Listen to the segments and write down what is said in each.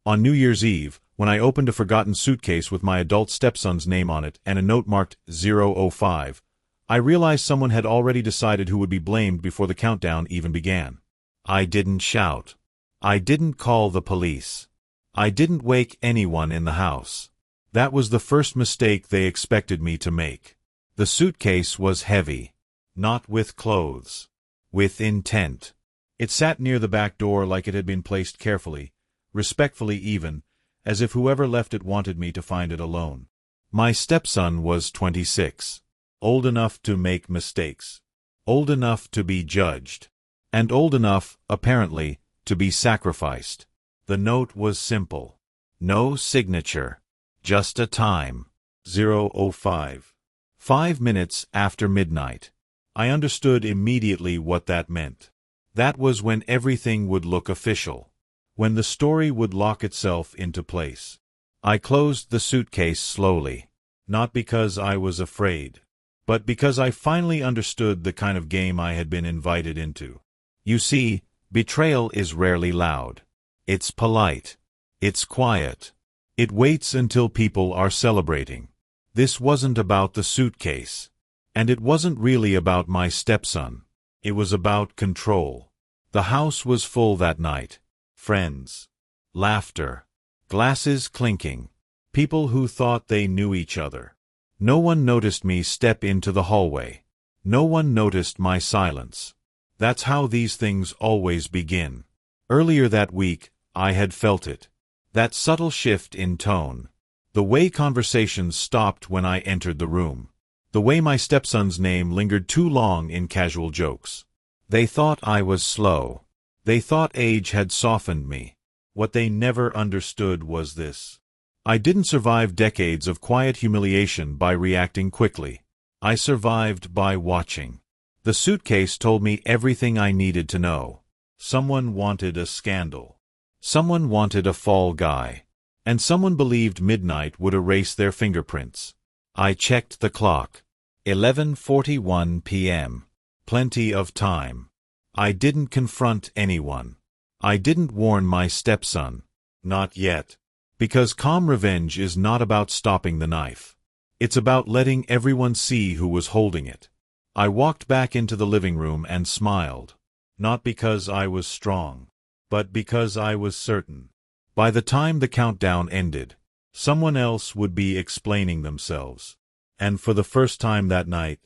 On New Year's Eve, when I opened a forgotten suitcase with my adult stepson's name on it and a note marked 005, I realized someone had already decided who would be blamed before the countdown even began. I didn't shout. I didn't call the police. I didn't wake anyone in the house. That was the first mistake they expected me to make. The suitcase was heavy. Not with clothes. With intent. It sat near the back door like it had been placed carefully, respectfully even, as if whoever left it wanted me to find it alone. My stepson was 26. Old enough to make mistakes. Old enough to be judged. And old enough, apparently, to be sacrificed. The note was simple. No signature. Just a time. 005. 5 minutes after midnight. I understood immediately what that meant. That was when everything would look official. When the story would lock itself into place. I closed the suitcase slowly. Not because I was afraid, but because I finally understood the kind of game I had been invited into. You see, betrayal is rarely loud. It's polite. It's quiet. It waits until people are celebrating. This wasn't about the suitcase. And it wasn't really about my stepson. It was about control. The house was full that night. Friends. Laughter. Glasses clinking. People who thought they knew each other. No one noticed me step into the hallway. No one noticed my silence. That's how these things always begin. Earlier that week, I had felt it. That subtle shift in tone. The way conversations stopped when I entered the room. The way my stepson's name lingered too long in casual jokes. They thought I was slow. They thought age had softened me. What they never understood was this. I didn't survive decades of quiet humiliation by reacting quickly. I survived by watching. The suitcase told me everything I needed to know. Someone wanted a scandal. Someone wanted a fall guy. And someone believed midnight would erase their fingerprints. I checked the clock. 11:41 p.m. Plenty of time. I didn't confront anyone. I didn't warn my stepson. Not yet. Because calm revenge is not about stopping the knife. It's about letting everyone see who was holding it. I walked back into the living room and smiled. Not because I was strong, but because I was certain. By the time the countdown ended, someone else would be explaining themselves. And for the first time that night,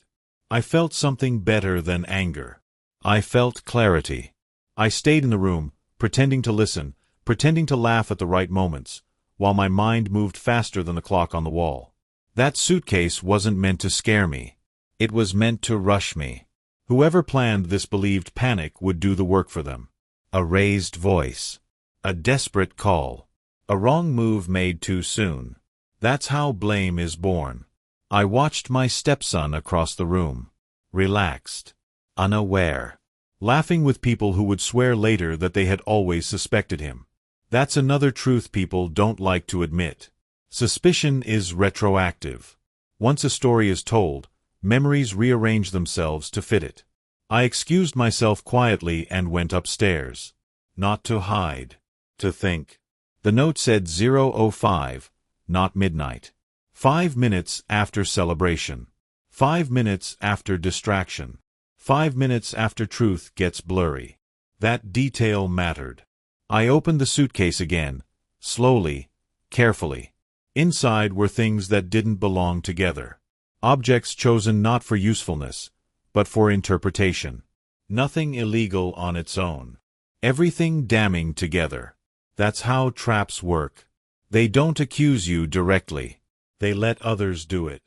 I felt something better than anger. I felt clarity. I stayed in the room, pretending to listen, pretending to laugh at the right moments, while my mind moved faster than the clock on the wall. That suitcase wasn't meant to scare me. It was meant to rush me. Whoever planned this believed panic would do the work for them. A raised voice. A desperate call. A wrong move made too soon. That's how blame is born. I watched my stepson across the room. Relaxed. Unaware. Laughing with people who would swear later that they had always suspected him. That's another truth people don't like to admit. Suspicion is retroactive. Once a story is told, memories rearrange themselves to fit it. I excused myself quietly and went upstairs. Not to hide. To think. The note said 005, not midnight. 5 minutes after celebration. 5 minutes after distraction. 5 minutes after truth gets blurry. That detail mattered. I opened the suitcase again, slowly, carefully. Inside were things that didn't belong together. Objects chosen not for usefulness, but for interpretation. Nothing illegal on its own. Everything damning together. That's how traps work. They don't accuse you directly. They let others do it.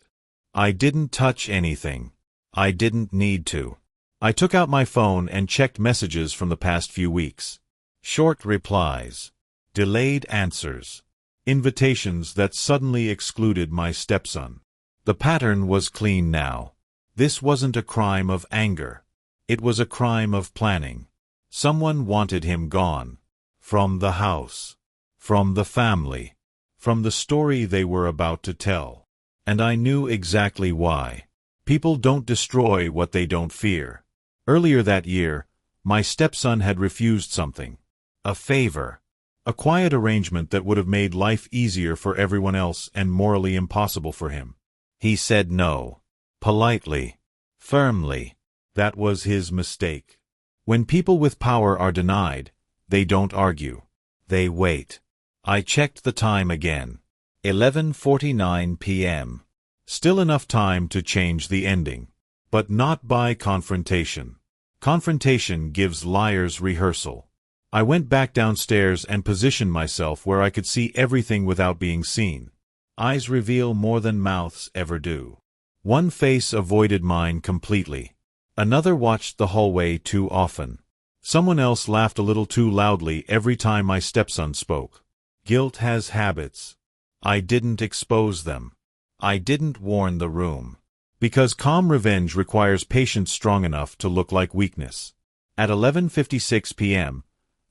I didn't touch anything. I didn't need to. I took out my phone and checked messages from the past few weeks. Short replies. Delayed answers. Invitations that suddenly excluded my stepson. The pattern was clean now. This wasn't a crime of anger. It was a crime of planning. Someone wanted him gone. From the house. From the family. From the story they were about to tell. And I knew exactly why. People don't destroy what they don't fear. Earlier that year, my stepson had refused something. A favor. A quiet arrangement that would have made life easier for everyone else and morally impossible for him. He said no. Politely. Firmly. That was his mistake. When people with power are denied, they don't argue. They wait. I checked the time again. 11:49 p.m. Still enough time to change the ending. But not by confrontation. Confrontation gives liars rehearsal. I went back downstairs and positioned myself where I could see everything without being seen. Eyes reveal more than mouths ever do. One face avoided mine completely. Another watched the hallway too often. Someone else laughed a little too loudly every time my stepson spoke. Guilt has habits. I didn't expose them. I didn't warn the room. Because calm revenge requires patience strong enough to look like weakness. At 11:56 p.m.,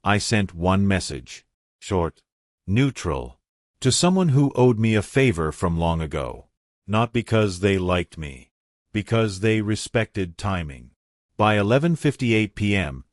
I sent one message. Short. Neutral. To someone who owed me a favor from long ago. Not because they liked me. Because they respected timing. By 11:58 p.m.,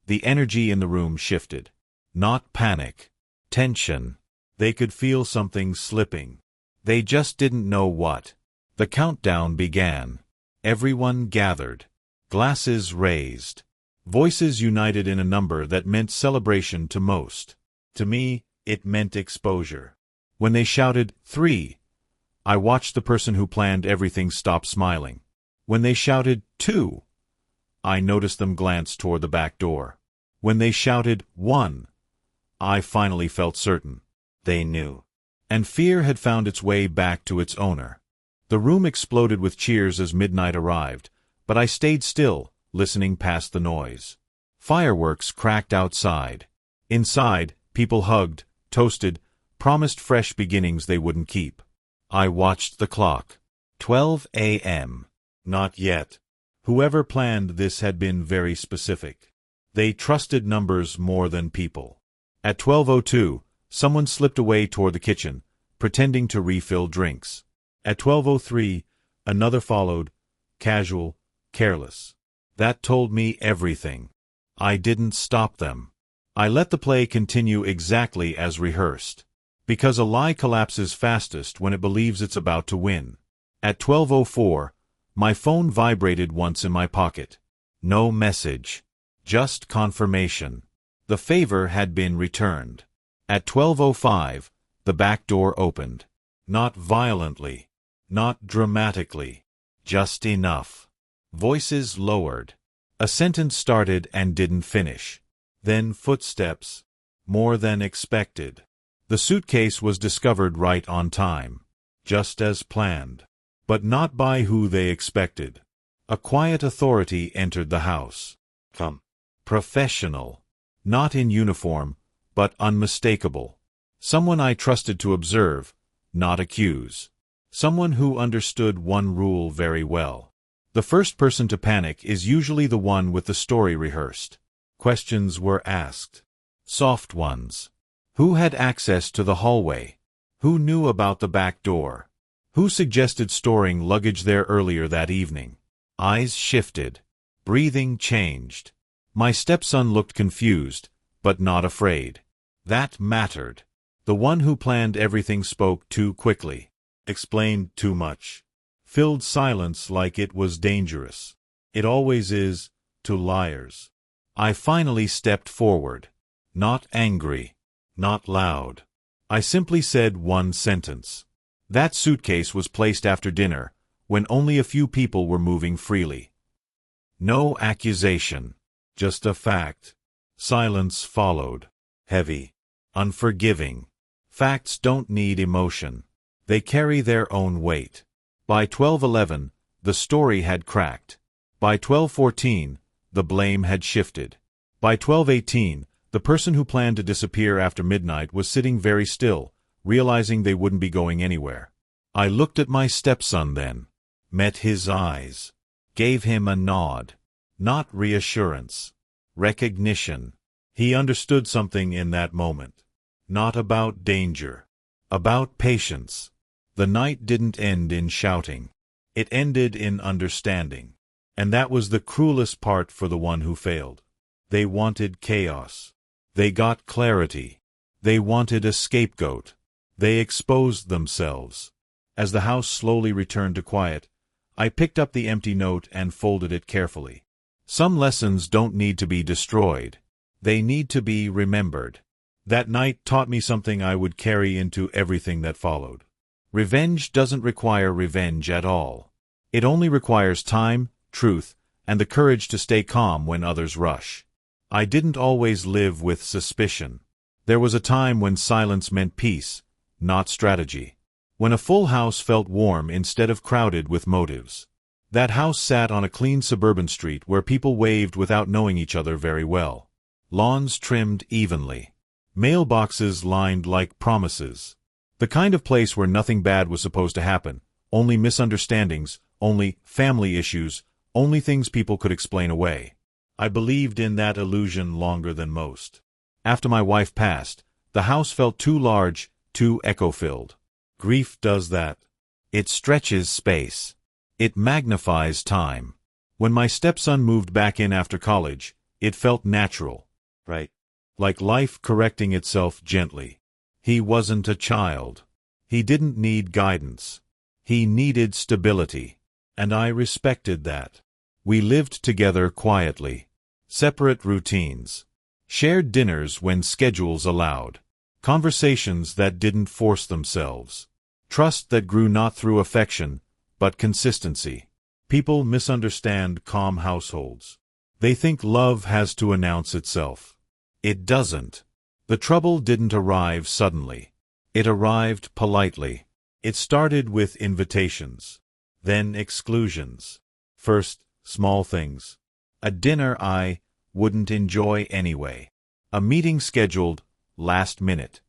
the energy in the room shifted. Not panic. Tension. They could feel something slipping. They just didn't know what. The countdown began. Everyone gathered. Glasses raised. Voices united in a number that meant celebration to most. To me, it meant exposure. When they shouted, 3, I watched the person who planned everything stop smiling. When they shouted, 2, I noticed them glance toward the back door. When they shouted, 1, I finally felt certain. They knew. And fear had found its way back to its owner. The room exploded with cheers as midnight arrived, but I stayed still, listening past the noise. Fireworks cracked outside. Inside, people hugged, toasted, promised fresh beginnings they wouldn't keep. I watched the clock. 12 a.m. Not yet. Whoever planned this had been very specific. They trusted numbers more than people. At 12:02, someone slipped away toward the kitchen, pretending to refill drinks. At 12:03, another followed, casual, careless. That told me everything. I didn't stop them. I let the play continue exactly as rehearsed. Because a lie collapses fastest when it believes it's about to win. At 12:04, my phone vibrated once in my pocket. No message. Just confirmation. The favor had been returned. At 12:05, the back door opened. Not violently. Not dramatically. Just enough. Voices lowered. A sentence started and didn't finish. Then footsteps. More than expected. The suitcase was discovered right on time. Just as planned. But not by who they expected. A quiet authority entered the house. Professional. Not in uniform, but unmistakable. Someone I trusted to observe, not accuse. Someone who understood one rule very well. The first person to panic is usually the one with the story rehearsed. Questions were asked. Soft ones. Who had access to the hallway? Who knew about the back door? Who suggested storing luggage there earlier that evening? Eyes shifted. Breathing changed. My stepson looked confused, but not afraid. That mattered. The one who planned everything spoke too quickly. Explained too much. Filled silence like it was dangerous. It always is, to liars. I finally stepped forward. Not angry. Not loud. I simply said one sentence. That suitcase was placed after dinner, when only a few people were moving freely. No accusation. Just a fact. Silence followed. Heavy. Unforgiving. Facts don't need emotion. They carry their own weight. By 12:11, the story had cracked. By 12:14, the blame had shifted. By 12:18, the person who planned to disappear after midnight was sitting very still, realizing they wouldn't be going anywhere. I looked at my stepson then. Met his eyes. Gave him a nod. Not reassurance. Recognition. He understood something in that moment. Not about danger. About patience. The night didn't end in shouting. It ended in understanding. And that was the cruelest part for the one who failed. They wanted chaos. They got clarity. They wanted a scapegoat. They exposed themselves. As the house slowly returned to quiet, I picked up the empty note and folded it carefully. Some lessons don't need to be destroyed. They need to be remembered. That night taught me something I would carry into everything that followed. Revenge doesn't require revenge at all. It only requires time, truth, and the courage to stay calm when others rush. I didn't always live with suspicion. There was a time when silence meant peace, not strategy. When a full house felt warm instead of crowded with motives. That house sat on a clean suburban street where people waved without knowing each other very well. Lawns trimmed evenly. Mailboxes lined like promises. The kind of place where nothing bad was supposed to happen, only misunderstandings, only family issues, only things people could explain away. I believed in that illusion longer than most. After my wife passed, the house felt too large, too echo-filled. Grief does that. It stretches space. It magnifies time. When my stepson moved back in after college, it felt natural, right? Like life correcting itself gently. He wasn't a child. He didn't need guidance. He needed stability. And I respected that. We lived together quietly. Separate routines. Shared dinners when schedules allowed. Conversations that didn't force themselves. Trust that grew not through affection, but consistency. People misunderstand calm households. They think love has to announce itself. It doesn't. The trouble didn't arrive suddenly. It arrived politely. It started with invitations. Then exclusions. First, small things. A dinner I wouldn't enjoy anyway. A meeting scheduled last minute.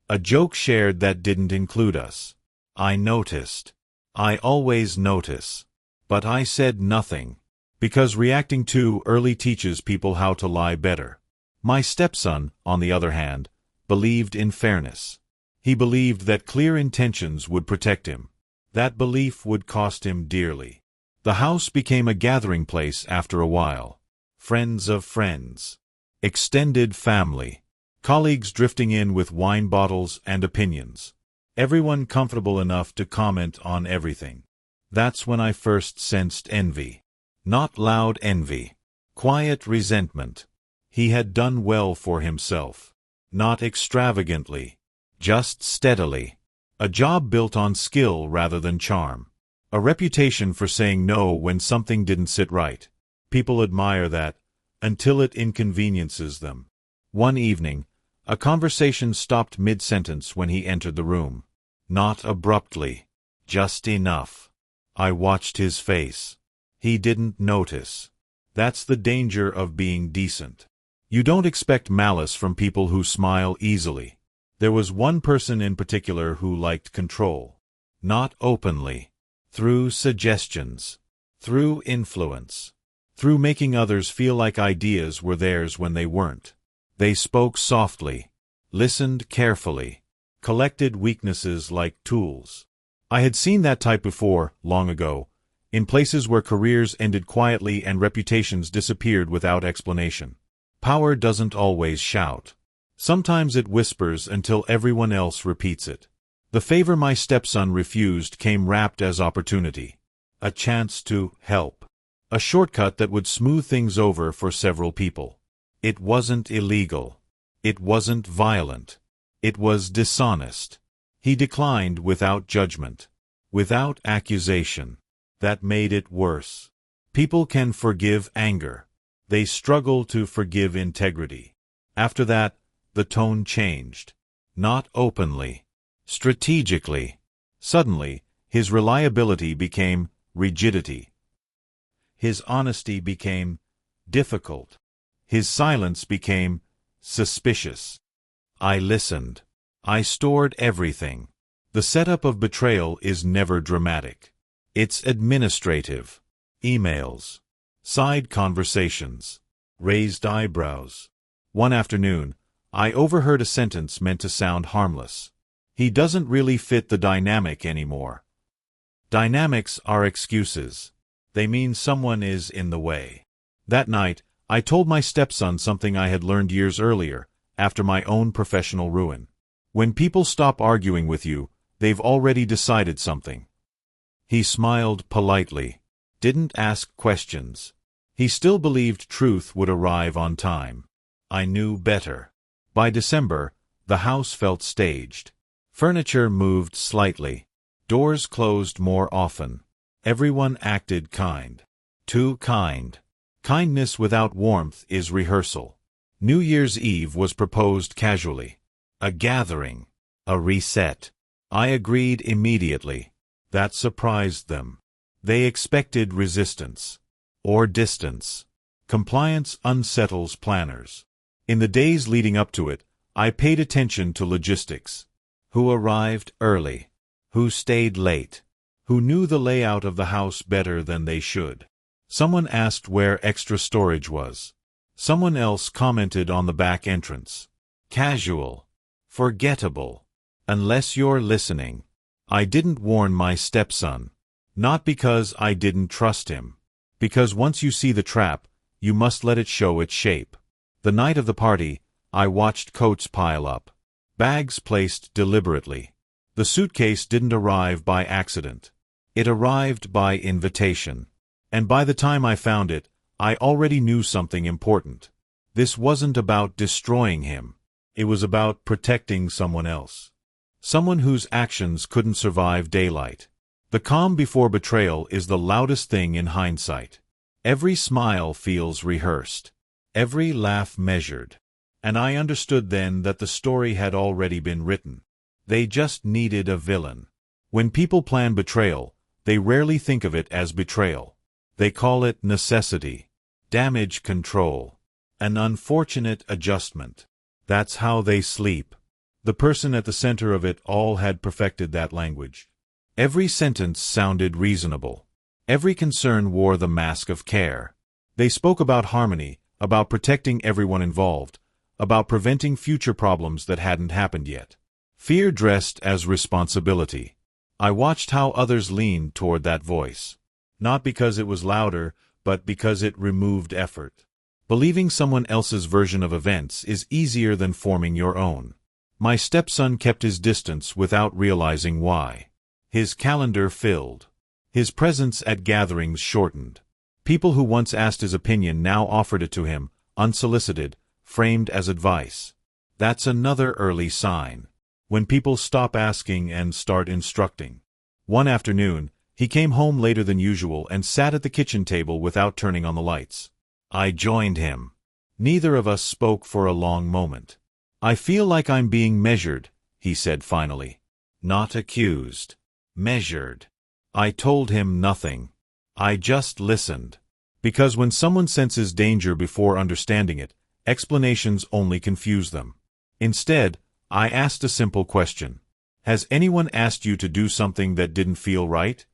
A joke shared that didn't include us. I noticed. I always notice. But I said nothing. Because reacting too early teaches people how to lie better. My stepson, on the other hand, believed in fairness. He believed that clear intentions would protect him. That belief would cost him dearly. The house became a gathering place after a while. Friends of friends. Extended family. Colleagues drifting in with wine bottles and opinions. Everyone comfortable enough to comment on everything. That's when I first sensed envy. Not loud envy. Quiet resentment. He had done well for himself. Not extravagantly. Just steadily. A job built on skill rather than charm. A reputation for saying no when something didn't sit right. People admire that, until it inconveniences them. One evening, a conversation stopped mid-sentence when he entered the room. Not abruptly. Just enough. I watched his face. He didn't notice. That's the danger of being decent. You don't expect malice from people who smile easily. There was one person in particular who liked control. Not openly. Through suggestions. Through influence. Through making others feel like ideas were theirs when they weren't. They spoke softly. Listened carefully. Collected weaknesses like tools. I had seen that type before, long ago, in places where careers ended quietly and reputations disappeared without explanation. Power doesn't always shout. Sometimes it whispers until everyone else repeats it. The favor my stepson refused came wrapped as opportunity. A chance to help. A shortcut that would smooth things over for several people. It wasn't illegal. It wasn't violent. It was dishonest. He declined without judgment. Without accusation. That made it worse. People can forgive anger. They struggle to forgive integrity. After that, the tone changed. Not openly. Strategically. Suddenly, his reliability became rigidity. His honesty became difficult. His silence became suspicious. I listened. I stored everything. The setup of betrayal is never dramatic. It's administrative. Emails. Side conversations. Raised eyebrows. One afternoon, I overheard a sentence meant to sound harmless. He doesn't really fit the dynamic anymore. Dynamics are excuses. They mean someone is in the way. That night, I told my stepson something I had learned years earlier, after my own professional ruin. When people stop arguing with you, they've already decided something. He smiled politely, didn't ask questions. He still believed truth would arrive on time. I knew better. By December, the house felt staged. Furniture moved slightly. Doors closed more often. Everyone acted kind. Too kind. Kindness without warmth is rehearsal. New Year's Eve was proposed casually. A gathering. A reset. I agreed immediately. That surprised them. They expected resistance. Or distance. Compliance unsettles planners. In the days leading up to it, I paid attention to logistics. Who arrived early? Who stayed late? Who knew the layout of the house better than they should? Someone asked where extra storage was. Someone else commented on the back entrance. Casual. Forgettable. Unless you're listening. I didn't warn my stepson. Not because I didn't trust him. Because once you see the trap, you must let it show its shape. The night of the party, I watched coats pile up. Bags placed deliberately. The suitcase didn't arrive by accident. It arrived by invitation. And by the time I found it, I already knew something important. This wasn't about destroying him. It was about protecting someone else. Someone whose actions couldn't survive daylight. The calm before betrayal is the loudest thing in hindsight. Every smile feels rehearsed. Every laugh measured. And I understood then that the story had already been written. They just needed a villain. When people plan betrayal, they rarely think of it as betrayal. They call it necessity, damage control, an unfortunate adjustment. That's how they sleep. The person at the center of it all had perfected that language. Every sentence sounded reasonable. Every concern wore the mask of care. They spoke about harmony, about protecting everyone involved, about preventing future problems that hadn't happened yet. Fear dressed as responsibility. I watched how others leaned toward that voice. Not because it was louder, but because it removed effort. Believing someone else's version of events is easier than forming your own. My stepson kept his distance without realizing why. His calendar filled. His presence at gatherings shortened. People who once asked his opinion now offered it to him, unsolicited, framed as advice. That's another early sign. When people stop asking and start instructing. One afternoon, he came home later than usual and sat at the kitchen table without turning on the lights. I joined him. Neither of us spoke for a long moment. I feel like I'm being measured, he said finally. Not accused. Measured. I told him nothing. I just listened. Because when someone senses danger before understanding it, explanations only confuse them. Instead, I asked a simple question. Has anyone asked you to do something that didn't feel right?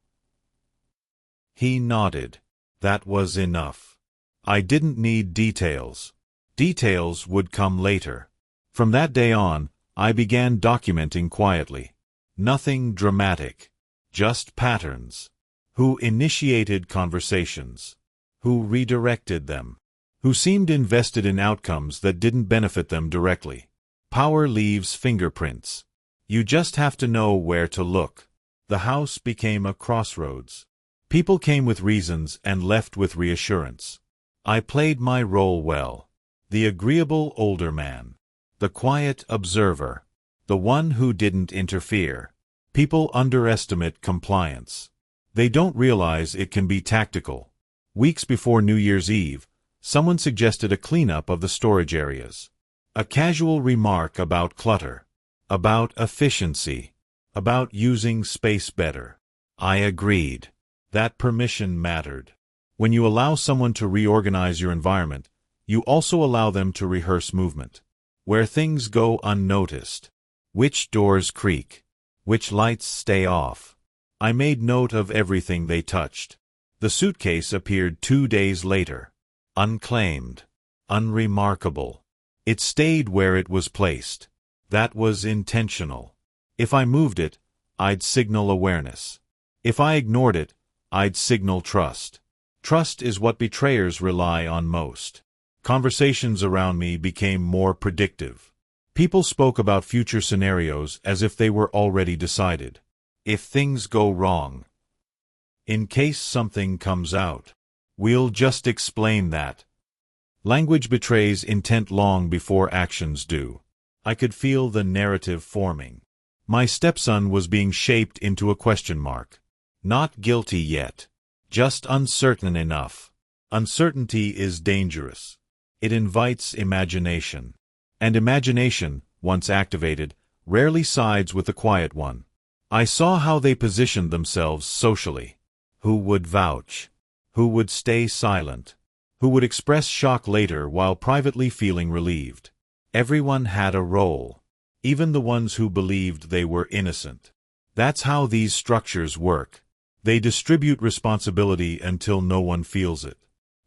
He nodded. That was enough. I didn't need details. Details would come later. From that day on, I began documenting quietly. Nothing dramatic. Just patterns. Who initiated conversations. Who redirected them. Who seemed invested in outcomes that didn't benefit them directly. Power leaves fingerprints. You just have to know where to look. The house became a crossroads. People came with reasons and left with reassurance. I played my role well. The agreeable older man. The quiet observer. The one who didn't interfere. People underestimate compliance. They don't realize it can be tactical. Weeks before New Year's Eve, someone suggested a cleanup of the storage areas. A casual remark about clutter. About efficiency. About using space better. I agreed. That permission mattered. When you allow someone to reorganize your environment, you also allow them to rehearse movement. Where things go unnoticed. Which doors creak. Which lights stay off. I made note of everything they touched. The suitcase appeared 2 days later. Unclaimed. Unremarkable. It stayed where it was placed. That was intentional. If I moved it, I'd signal awareness. If I ignored it, I'd signal trust. Trust is what betrayers rely on most. Conversations around me became more predictive. People spoke about future scenarios as if they were already decided. If things go wrong. In case something comes out. We'll just explain that. Language betrays intent long before actions do. I could feel the narrative forming. My stepson was being shaped into a question mark. Not guilty yet. Just uncertain enough. Uncertainty is dangerous. It invites imagination. And imagination, once activated, rarely sides with the quiet one. I saw how they positioned themselves socially. Who would vouch? Who would stay silent? Who would express shock later while privately feeling relieved? Everyone had a role. Even the ones who believed they were innocent. That's how these structures work. They distribute responsibility until no one feels it.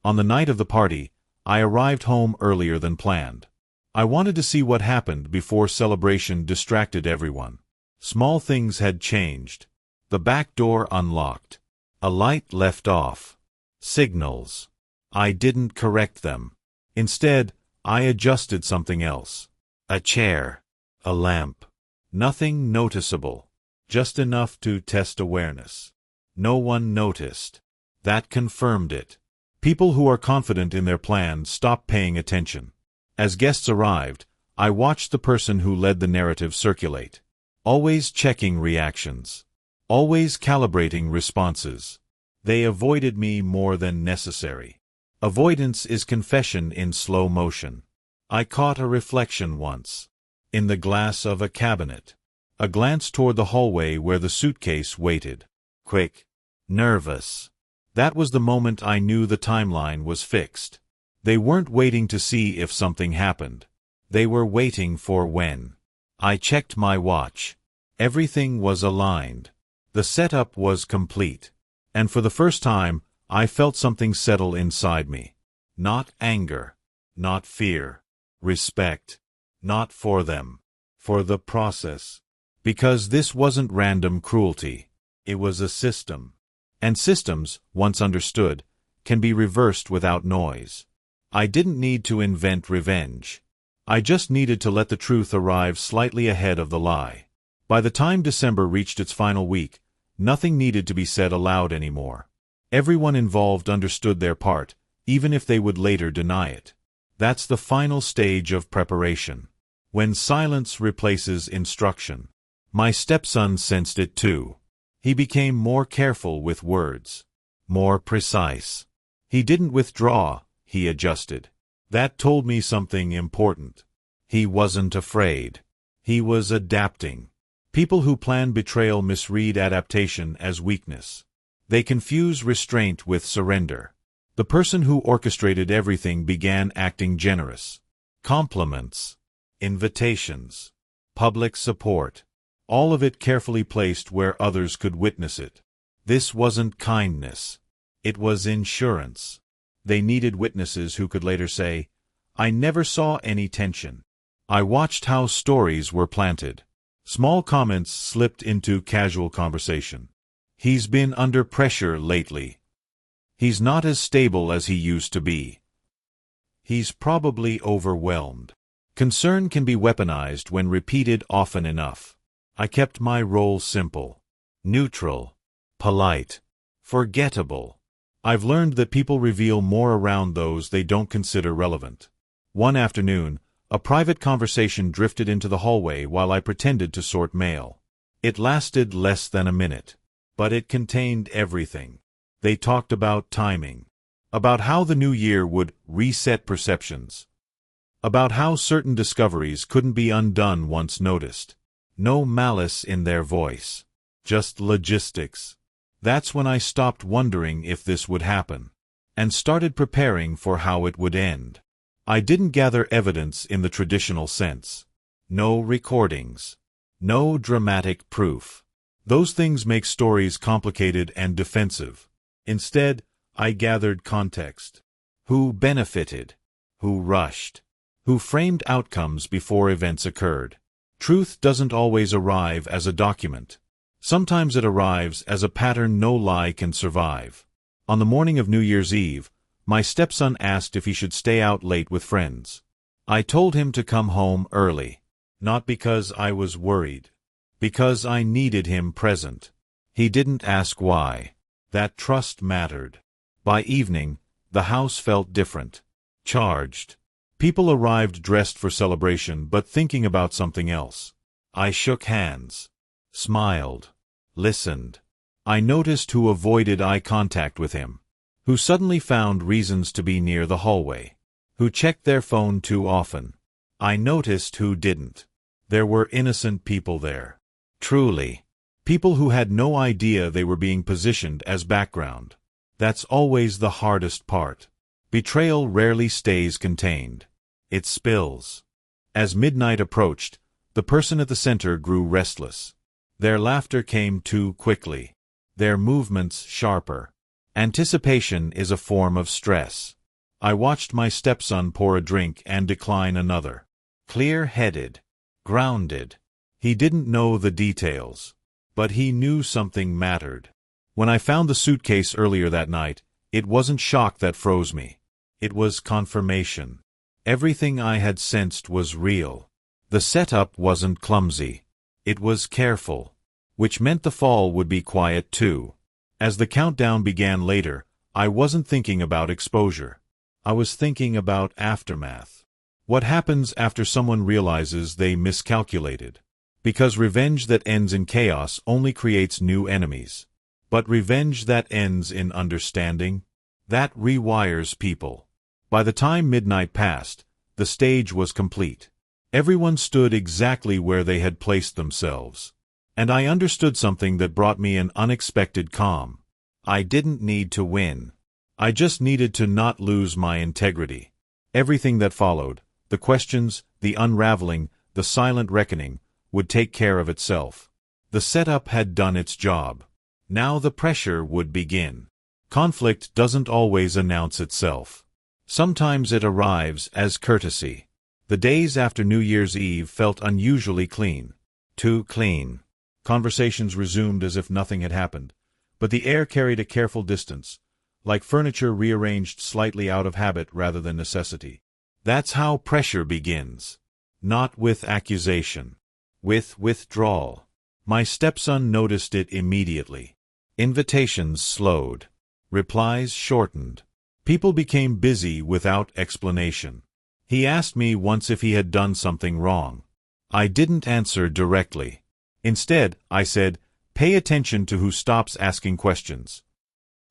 On the night of the party, I arrived home earlier than planned. I wanted to see what happened before celebration distracted everyone. Small things had changed. The back door unlocked. A light left off. Signals. I didn't correct them. Instead, I adjusted something else. A chair. A lamp. Nothing noticeable. Just enough to test awareness. No one noticed. That confirmed it. People who are confident in their plan stop paying attention. As guests arrived, I watched the person who led the narrative circulate. Always checking reactions. Always calibrating responses. They avoided me more than necessary. Avoidance is confession in slow motion. I caught a reflection once. In the glass of a cabinet. A glance toward the hallway where the suitcase waited. Quick. Nervous. That was the moment I knew the timeline was fixed. They weren't waiting to see if something happened. They were waiting for when. I checked my watch. Everything was aligned. The setup was complete. And for the first time, I felt something settle inside me. Not anger. Not fear. Respect. Not for them. For the process. Because this wasn't random cruelty. It was a system. And systems, once understood, can be reversed without noise. I didn't need to invent revenge. I just needed to let the truth arrive slightly ahead of the lie. By the time December reached its final week, nothing needed to be said aloud anymore. Everyone involved understood their part, even if they would later deny it. That's the final stage of preparation. When silence replaces instruction. My stepson sensed it too. He became more careful with words. More precise. He didn't withdraw, he adjusted. That told me something important. He wasn't afraid. He was adapting. People who plan betrayal misread adaptation as weakness. They confuse restraint with surrender. The person who orchestrated everything began acting generous. Compliments. Invitations. Public support. All of it carefully placed where others could witness it. This wasn't kindness. It was insurance. They needed witnesses who could later say, "I never saw any tension." I watched how stories were planted. Small comments slipped into casual conversation. He's been under pressure lately. He's not as stable as he used to be. He's probably overwhelmed. Concern can be weaponized when repeated often enough. I kept my role simple. Neutral. Polite. Forgettable. I've learned that people reveal more around those they don't consider relevant. One afternoon, a private conversation drifted into the hallway while I pretended to sort mail. It lasted less than a minute. But it contained everything. They talked about timing. About how the new year would reset perceptions. About how certain discoveries couldn't be undone once noticed. No malice in their voice. Just logistics. That's when I stopped wondering if this would happen. And started preparing for how it would end. I didn't gather evidence in the traditional sense. No recordings. No dramatic proof. Those things make stories complicated and defensive. Instead, I gathered context. Who benefited? Who rushed? Who framed outcomes before events occurred? Truth doesn't always arrive as a document. Sometimes it arrives as a pattern no lie can survive. On the morning of New Year's Eve, my stepson asked if he should stay out late with friends. I told him to come home early. Not because I was worried. Because I needed him present. He didn't ask why. That trust mattered. By evening, the house felt different. Charged. People arrived dressed for celebration but thinking about something else. I shook hands. Smiled. Listened. I noticed who avoided eye contact with him. Who suddenly found reasons to be near the hallway. Who checked their phone too often. I noticed who didn't. There were innocent people there. Truly. People who had no idea they were being positioned as background. That's always the hardest part. Betrayal rarely stays contained. It spills. As midnight approached, the person at the center grew restless. Their laughter came too quickly. Their movements sharper. Anticipation is a form of stress. I watched my stepson pour a drink and decline another. Clear-headed. Grounded. He didn't know the details. But he knew something mattered. When I found the suitcase earlier that night, it wasn't shock that froze me. It was confirmation. Everything I had sensed was real. The setup wasn't clumsy. It was careful. Which meant the fall would be quiet too. As the countdown began later, I wasn't thinking about exposure. I was thinking about aftermath. What happens after someone realizes they miscalculated? Because revenge that ends in chaos only creates new enemies. But revenge that ends in understanding? That rewires people. By the time midnight passed, the stage was complete. Everyone stood exactly where they had placed themselves. And I understood something that brought me an unexpected calm. I didn't need to win. I just needed to not lose my integrity. Everything that followed, the questions, the unraveling, the silent reckoning, would take care of itself. The setup had done its job. Now the pressure would begin. Conflict doesn't always announce itself. Sometimes it arrives as courtesy. The days after New Year's Eve felt unusually clean. Too clean. Conversations resumed as if nothing had happened, but the air carried a careful distance, like furniture rearranged slightly out of habit rather than necessity. That's how pressure begins. Not with accusation. With withdrawal. My stepson noticed it immediately. Invitations slowed. Replies shortened. People became busy without explanation. He asked me once if he had done something wrong. I didn't answer directly. Instead, I said, pay attention to who stops asking questions.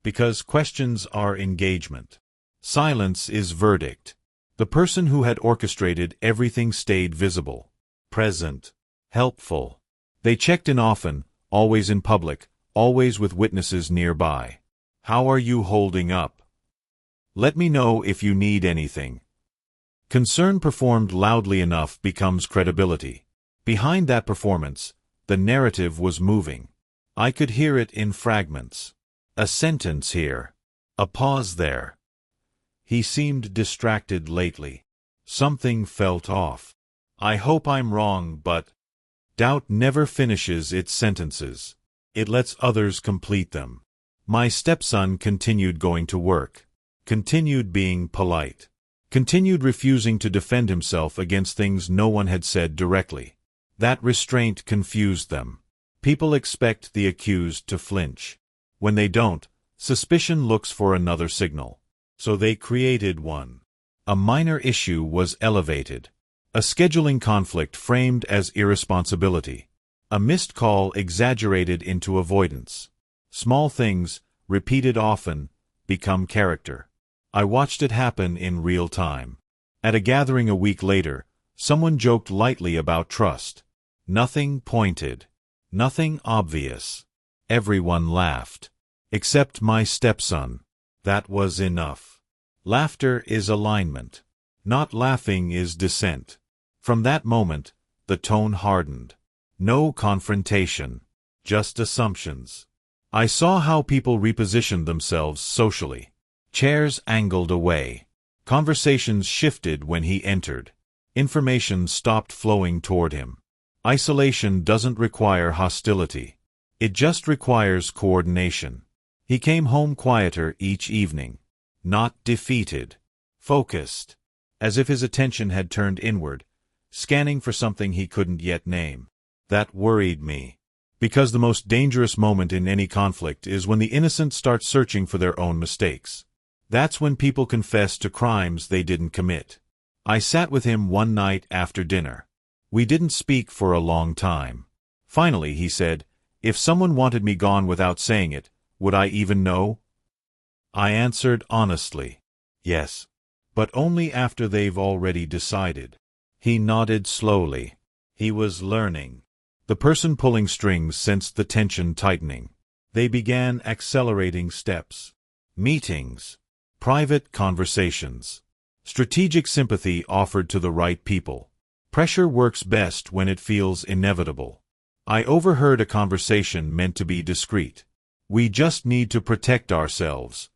Because questions are engagement. Silence is verdict. The person who had orchestrated everything stayed visible, present, helpful. They checked in often, always in public, always with witnesses nearby. How are you holding up? Let me know if you need anything. Concern performed loudly enough becomes credibility. Behind that performance, the narrative was moving. I could hear it in fragments. A sentence here. A pause there. He seemed distracted lately. Something felt off. I hope I'm wrong, but doubt never finishes its sentences. It lets others complete them. My stepson continued going to work. Continued being polite. Continued refusing to defend himself against things no one had said directly. That restraint confused them. People expect the accused to flinch. When they don't, suspicion looks for another signal. So they created one. A minor issue was elevated. A scheduling conflict framed as irresponsibility. A missed call exaggerated into avoidance. Small things, repeated often, become character. I watched it happen in real time. At a gathering a week later, someone joked lightly about trust. Nothing pointed. Nothing obvious. Everyone laughed. Except my stepson. That was enough. Laughter is alignment. Not laughing is dissent. From that moment, the tone hardened. No confrontation. Just assumptions. I saw how people repositioned themselves socially. Chairs angled away. Conversations shifted when he entered. Information stopped flowing toward him. Isolation doesn't require hostility. It just requires coordination. He came home quieter each evening. Not defeated. Focused. As if his attention had turned inward, scanning for something he couldn't yet name. That worried me. Because the most dangerous moment in any conflict is when the innocent start searching for their own mistakes. That's when people confess to crimes they didn't commit. I sat with him one night after dinner. We didn't speak for a long time. Finally, he said, "If someone wanted me gone without saying it, would I even know?" I answered honestly, "Yes. But only after they've already decided." He nodded slowly. He was learning. The person pulling strings sensed the tension tightening. They began accelerating steps. Meetings. Private conversations. Strategic sympathy offered to the right people. Pressure works best when it feels inevitable. I overheard a conversation meant to be discreet. "We just need to protect ourselves."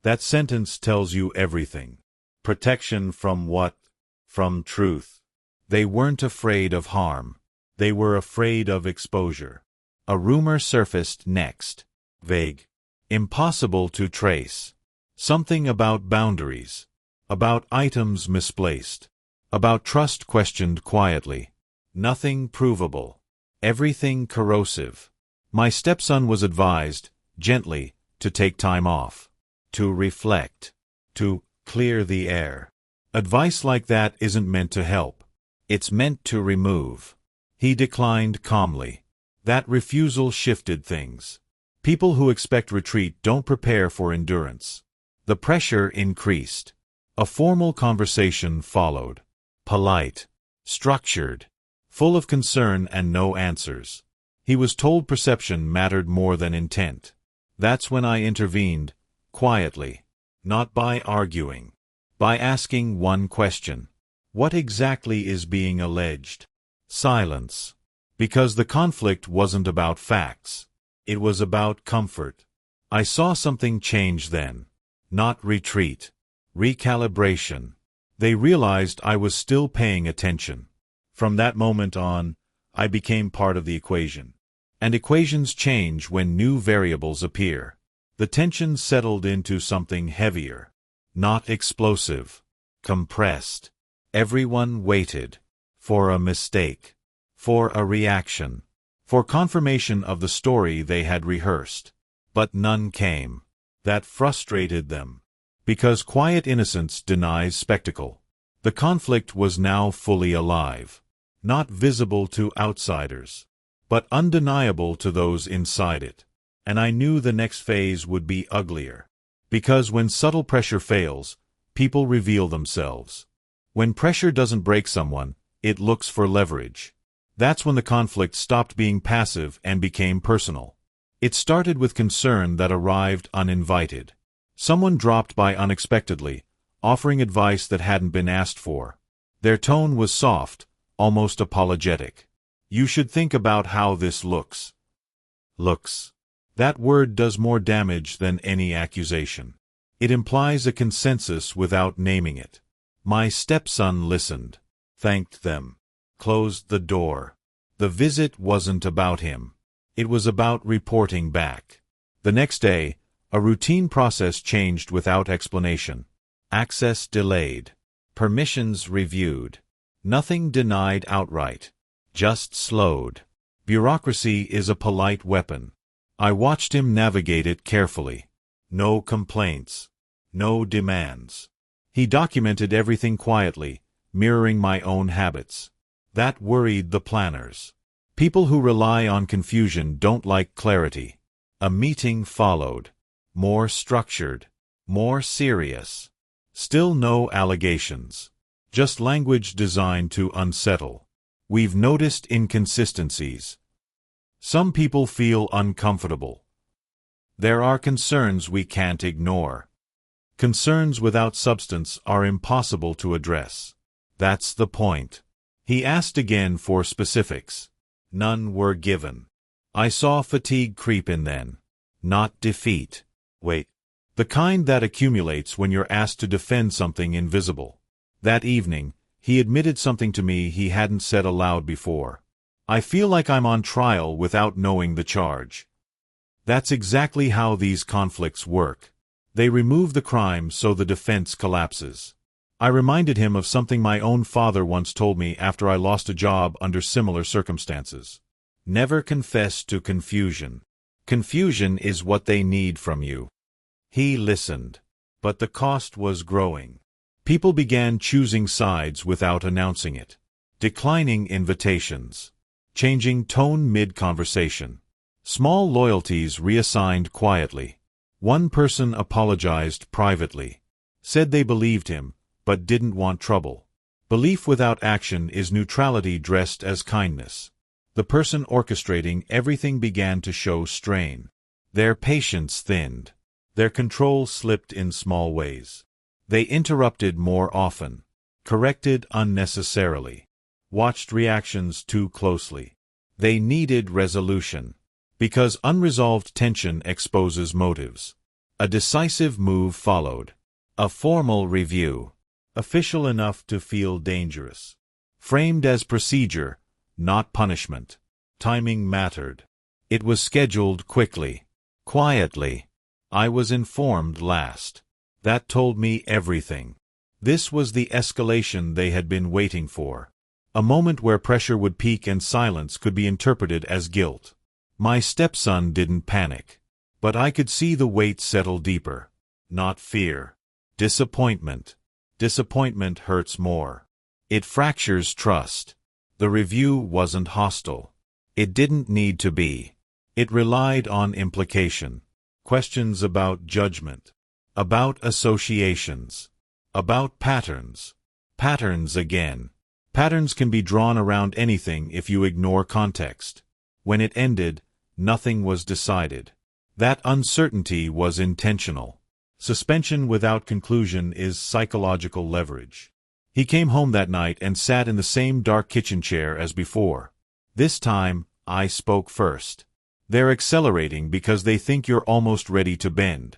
That sentence tells you everything. Protection from what? From truth. They weren't afraid of harm. They were afraid of exposure. A rumor surfaced next. Vague. Impossible to trace. Something about boundaries. About items misplaced. About trust questioned quietly. Nothing provable. Everything corrosive. My stepson was advised, gently, to take time off. To reflect. To clear the air. Advice like that isn't meant to help. It's meant to remove. He declined calmly. That refusal shifted things. People who expect retreat don't prepare for endurance. The pressure increased. A formal conversation followed. Polite. Structured. Full of concern and no answers. He was told perception mattered more than intent. That's when I intervened, quietly. Not by arguing. By asking one question. What exactly is being alleged? Silence. Because the conflict wasn't about facts. It was about comfort. I saw something change then. Not retreat. Recalibration. They realized I was still paying attention. From that moment on, I became part of the equation. And equations change when new variables appear. The tension settled into something heavier. Not explosive. Compressed. Everyone waited. For a mistake. For a reaction. For confirmation of the story they had rehearsed. But none came. That frustrated them. Because quiet innocence denies spectacle. The conflict was now fully alive. Not visible to outsiders. But undeniable to those inside it. And I knew the next phase would be uglier. Because when subtle pressure fails, people reveal themselves. When pressure doesn't break someone, it looks for leverage. That's when the conflict stopped being passive and became personal. It started with concern that arrived uninvited. Someone dropped by unexpectedly, offering advice that hadn't been asked for. Their tone was soft, almost apologetic. "You should think about how this looks." Looks. That word does more damage than any accusation. It implies a consensus without naming it. My stepson listened. Thanked them. Closed the door. The visit wasn't about him. It was about reporting back. The next day, a routine process changed without explanation. Access delayed. Permissions reviewed. Nothing denied outright. Just slowed. Bureaucracy is a polite weapon. I watched him navigate it carefully. No complaints. No demands. He documented everything quietly, mirroring my own habits. That worried the planners. People who rely on confusion don't like clarity. A meeting followed. More structured. More serious. Still no allegations. Just language designed to unsettle. We've noticed inconsistencies. Some people feel uncomfortable. There are concerns we can't ignore. Concerns without substance are impossible to address. That's the point. He asked again for specifics. None were given. I saw fatigue creep in then. Not defeat. Wait. The kind that accumulates when you're asked to defend something invisible. That evening, he admitted something to me he hadn't said aloud before. "I feel like I'm on trial without knowing the charge." That's exactly how these conflicts work. They remove the crime so the defense collapses. I reminded him of something my own father once told me after I lost a job under similar circumstances. Never confess to confusion. Confusion is what they need from you. He listened. But the cost was growing. People began choosing sides without announcing it. Declining invitations. Changing tone mid-conversation. Small loyalties reassigned quietly. One person apologized privately. Said they believed him, but didn't want trouble. Belief without action is neutrality dressed as kindness. The person orchestrating everything began to show strain. Their patience thinned. Their control slipped in small ways. They interrupted more often. Corrected unnecessarily. Watched reactions too closely. They needed resolution. Because unresolved tension exposes motives. A decisive move followed. A formal review. Official enough to feel dangerous. Framed as procedure, not punishment. Timing mattered. It was scheduled quickly. Quietly. I was informed last. That told me everything. This was the escalation they had been waiting for. A moment where pressure would peak and silence could be interpreted as guilt. My stepson didn't panic. But I could see the weight settle deeper. Not fear. Disappointment. Disappointment hurts more. It fractures trust. The review wasn't hostile. It didn't need to be. It relied on implication. Questions about judgment. About associations. About patterns. Patterns again. Patterns can be drawn around anything if you ignore context. When it ended, nothing was decided. That uncertainty was intentional. Suspension without conclusion is psychological leverage. He came home that night and sat in the same dark kitchen chair as before. This time, I spoke first. They're accelerating because they think you're almost ready to bend.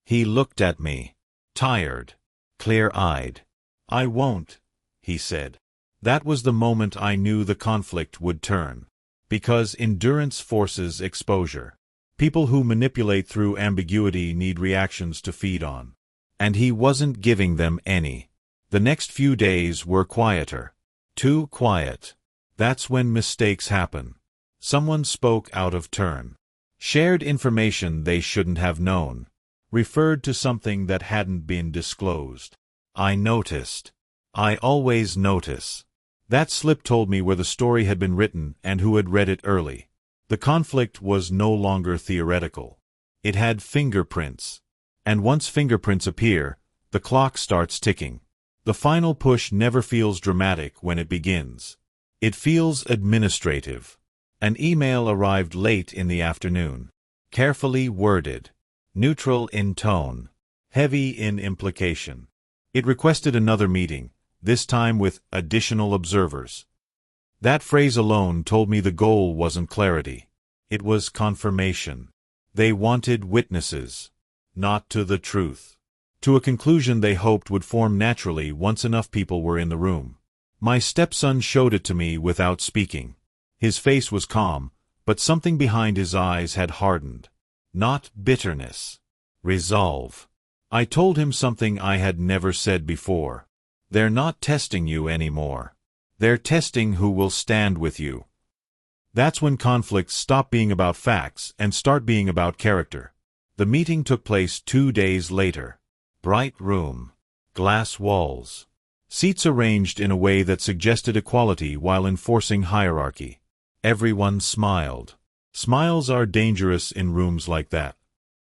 He looked at me. Tired. Clear-eyed. I won't, he said. That was the moment I knew the conflict would turn. Because endurance forces exposure. People who manipulate through ambiguity need reactions to feed on. And he wasn't giving them any. The next few days were quieter. Too quiet. That's when mistakes happen. Someone spoke out of turn. Shared information they shouldn't have known. Referred to something that hadn't been disclosed. I noticed. I always notice. That slip told me where the story had been written and who had read it early. The conflict was no longer theoretical. It had fingerprints. And once fingerprints appear, the clock starts ticking. The final push never feels dramatic when it begins. It feels administrative. An email arrived late in the afternoon. Carefully worded. Neutral in tone. Heavy in implication. It requested another meeting, this time with additional observers. That phrase alone told me the goal wasn't clarity. It was confirmation. They wanted witnesses. Not to the truth. To a conclusion they hoped would form naturally once enough people were in the room. My stepson showed it to me without speaking. His face was calm, but something behind his eyes had hardened. Not bitterness. Resolve. I told him something I had never said before. They're not testing you anymore. They're testing who will stand with you. That's when conflicts stop being about facts and start being about character. The meeting took place 2 days later. Bright room. Glass walls. Seats arranged in a way that suggested equality while enforcing hierarchy. Everyone smiled. Smiles are dangerous in rooms like that.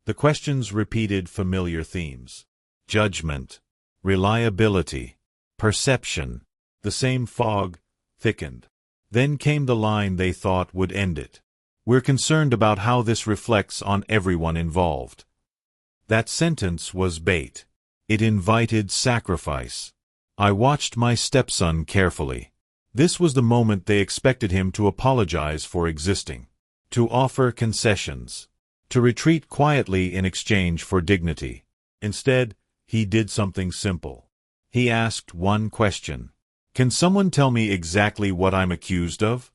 The questions repeated familiar themes. Judgment. Reliability. Perception. The same fog thickened. Then came the line they thought would end it. We're concerned about how this reflects on everyone involved. That sentence was bait. It invited sacrifice. I watched my stepson carefully. This was the moment they expected him to apologize for existing. To offer concessions. To retreat quietly in exchange for dignity. Instead, he did something simple. He asked one question. Can someone tell me exactly what I'm accused of?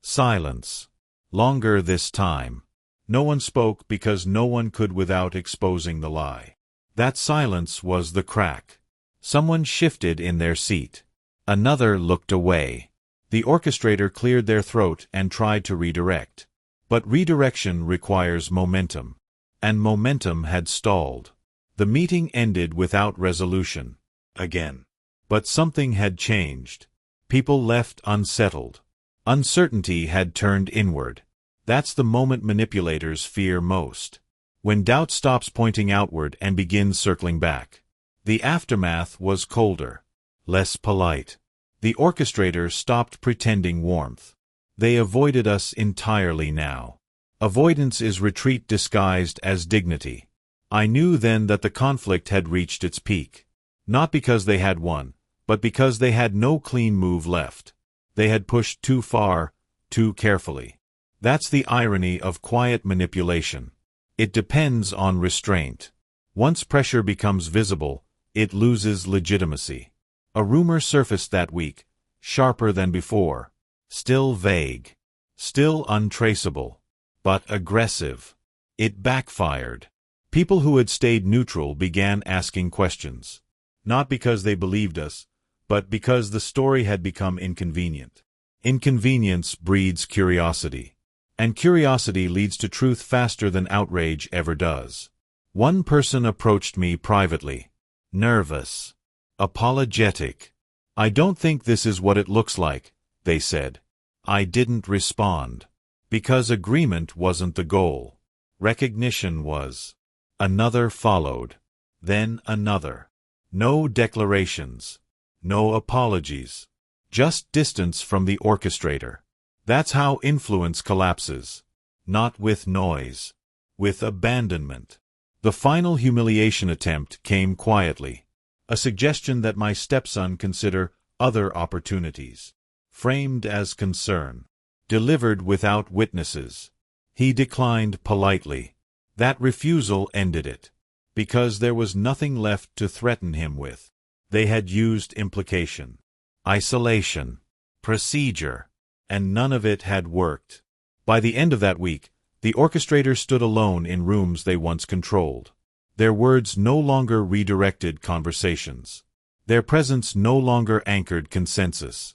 Silence. Longer this time. No one spoke because no one could without exposing the lie. That silence was the crack. Someone shifted in their seat. Another looked away. The orchestrator cleared their throat and tried to redirect. But redirection requires momentum. And momentum had stalled. The meeting ended without resolution. Again. But something had changed. People left unsettled. Uncertainty had turned inward. That's the moment manipulators fear most. When doubt stops pointing outward and begins circling back. The aftermath was colder. Less polite. The orchestrator stopped pretending warmth. They avoided us entirely now. Avoidance is retreat disguised as dignity. I knew then that the conflict had reached its peak. Not because they had won, but because they had no clean move left. They had pushed too far, too carefully. That's the irony of quiet manipulation. It depends on restraint. Once pressure becomes visible, it loses legitimacy. A rumor surfaced that week, sharper than before. Still vague. Still untraceable. But aggressive. It backfired. People who had stayed neutral began asking questions. Not because they believed us, but because the story had become inconvenient. Inconvenience breeds curiosity. And curiosity leads to truth faster than outrage ever does. One person approached me privately. Nervous. Apologetic. "I don't think this is what it looks like," they said. I didn't respond. Because agreement wasn't the goal. Recognition was. Another followed. Then another. No declarations. No apologies. Just distance from the orchestrator. That's how influence collapses. Not with noise. With abandonment. The final humiliation attempt came quietly. A suggestion that my stepson consider other opportunities. Framed as concern. Delivered without witnesses. He declined politely. That refusal ended it. Because there was nothing left to threaten him with. They had used implication. Isolation. Procedure. And none of it had worked. By the end of that week, the orchestrator stood alone in rooms they once controlled. Their words no longer redirected conversations. Their presence no longer anchored consensus.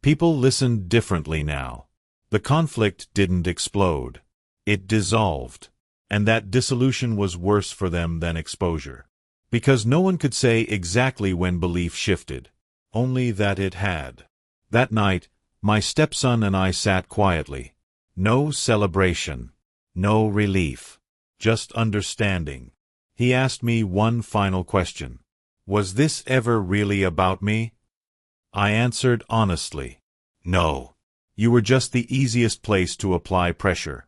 People listened differently now. The conflict didn't explode. It dissolved. And that dissolution was worse for them than exposure. Because no one could say exactly when belief shifted. Only that it had. That night, my stepson and I sat quietly. No celebration. No relief. Just understanding. He asked me one final question. Was this ever really about me? I answered honestly. No. You were just the easiest place to apply pressure.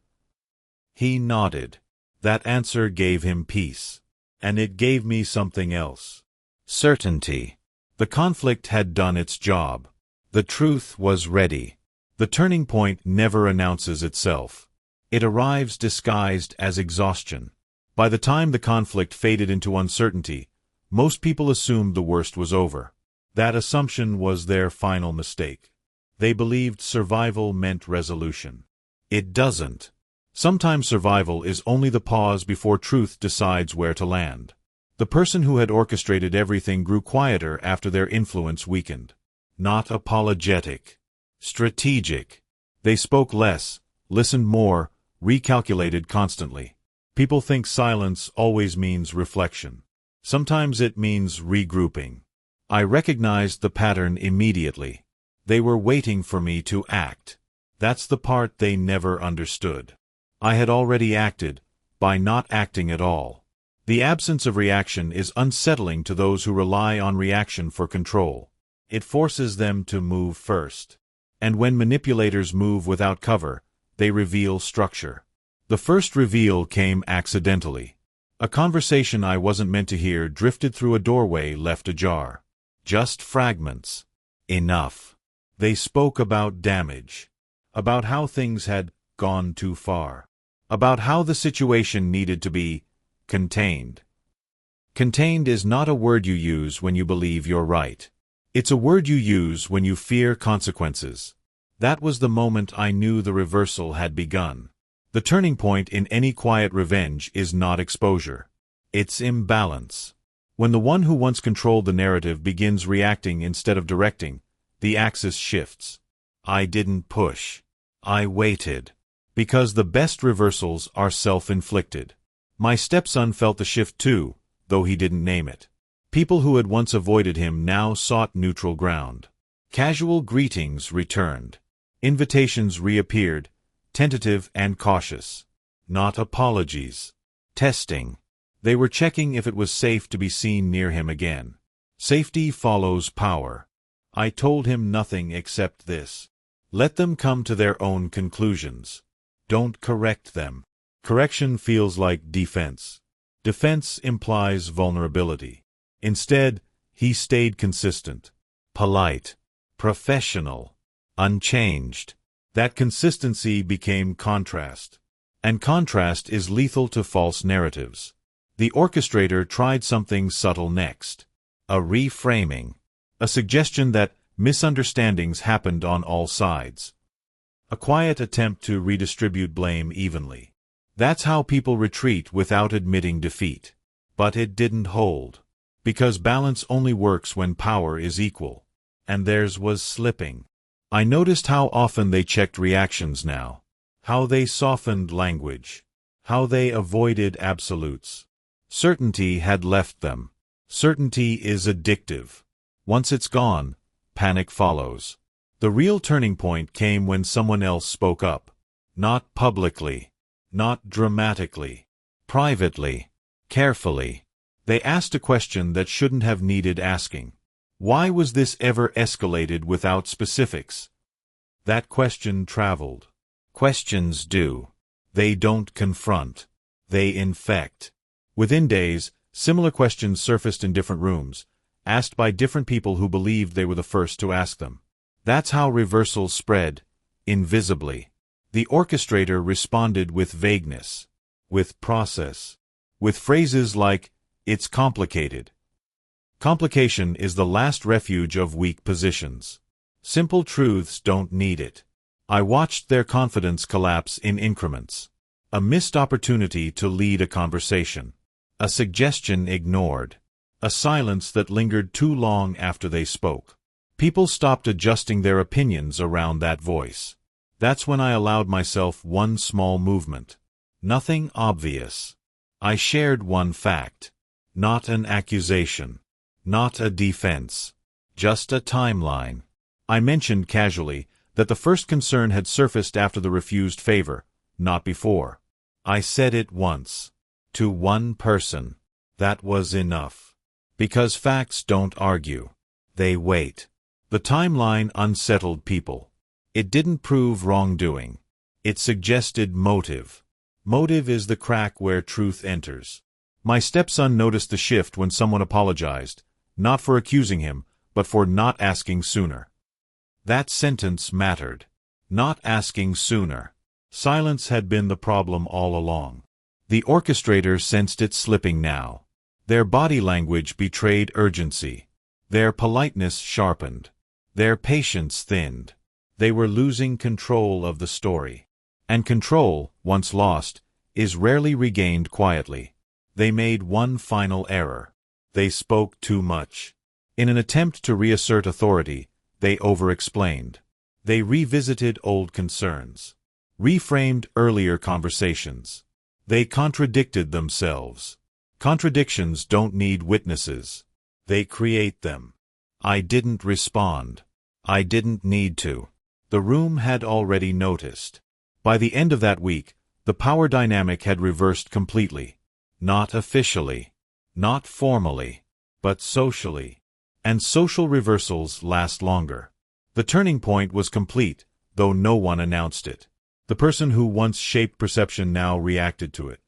He nodded. That answer gave him peace. And it gave me something else. Certainty. The conflict had done its job. The truth was ready. The turning point never announces itself. It arrives disguised as exhaustion. By the time the conflict faded into uncertainty, most people assumed the worst was over. That assumption was their final mistake. They believed survival meant resolution. It doesn't. Sometimes survival is only the pause before truth decides where to land. The person who had orchestrated everything grew quieter after their influence weakened. Not apologetic. Strategic. They spoke less, listened more, recalculated constantly. People think silence always means reflection. Sometimes it means regrouping. I recognized the pattern immediately. They were waiting for me to act. That's the part they never understood. I had already acted, by not acting at all. The absence of reaction is unsettling to those who rely on reaction for control. It forces them to move first. And when manipulators move without cover, they reveal structure. The first reveal came accidentally. A conversation I wasn't meant to hear drifted through a doorway left ajar. Just fragments. Enough. They spoke about damage. About how things had gone too far. About how the situation needed to be contained. Contained is not a word you use when you believe you're right. It's a word you use when you fear consequences. That was the moment I knew the reversal had begun. The turning point in any quiet revenge is not exposure. It's imbalance. When the one who once controlled the narrative begins reacting instead of directing, the axis shifts. I didn't push. I waited. Because the best reversals are self-inflicted. My stepson felt the shift too, though he didn't name it. People who had once avoided him now sought neutral ground. Casual greetings returned. Invitations reappeared, tentative and cautious. Not apologies. Testing. They were checking if it was safe to be seen near him again. Safety follows power. I told him nothing except this. Let them come to their own conclusions. Don't correct them. Correction feels like defense. Defense implies vulnerability. Instead, he stayed consistent. Polite. Professional. Unchanged. That consistency became contrast. And contrast is lethal to false narratives. The orchestrator tried something subtle next. A reframing. A suggestion that misunderstandings happened on all sides. A quiet attempt to redistribute blame evenly. That's how people retreat without admitting defeat. But it didn't hold. Because balance only works when power is equal. And theirs was slipping. I noticed how often they checked reactions now. How they softened language. How they avoided absolutes. Certainty had left them. Certainty is addictive. Once it's gone, panic follows. The real turning point came when someone else spoke up. Not publicly. Not dramatically. Privately. Carefully. They asked a question that shouldn't have needed asking. Why was this ever escalated without specifics? That question traveled. Questions do. They don't confront. They infect. Within days, similar questions surfaced in different rooms, asked by different people who believed they were the first to ask them. That's how reversals spread, invisibly. The orchestrator responded with vagueness, with process, with phrases like, "It's complicated." Complication is the last refuge of weak positions. Simple truths don't need it. I watched their confidence collapse in increments. A missed opportunity to lead a conversation. A suggestion ignored. A silence that lingered too long after they spoke. People stopped adjusting their opinions around that voice. That's when I allowed myself one small movement. Nothing obvious. I shared one fact. Not an accusation. Not a defense. Just a timeline. I mentioned casually that the first concern had surfaced after the refused favor, not before. I said it once. To one person. That was enough. Because facts don't argue. They wait. The timeline unsettled people. It didn't prove wrongdoing. It suggested motive. Motive is the crack where truth enters. My stepson noticed the shift when someone apologized, not for accusing him, but for not asking sooner. That sentence mattered. Not asking sooner. Silence had been the problem all along. The orchestrator sensed it slipping now. Their body language betrayed urgency. Their politeness sharpened. Their patience thinned. They were losing control of the story. And control, once lost, is rarely regained quietly. They made one final error. They spoke too much. In an attempt to reassert authority, they over-explained. They revisited old concerns. Reframed earlier conversations. They contradicted themselves. Contradictions don't need witnesses. They create them. I didn't respond. I didn't need to. The room had already noticed. By the end of that week, the power dynamic had reversed completely. Not officially. Not formally. But socially. And social reversals last longer. The turning point was complete, though no one announced it. The person who once shaped perception now reacted to it.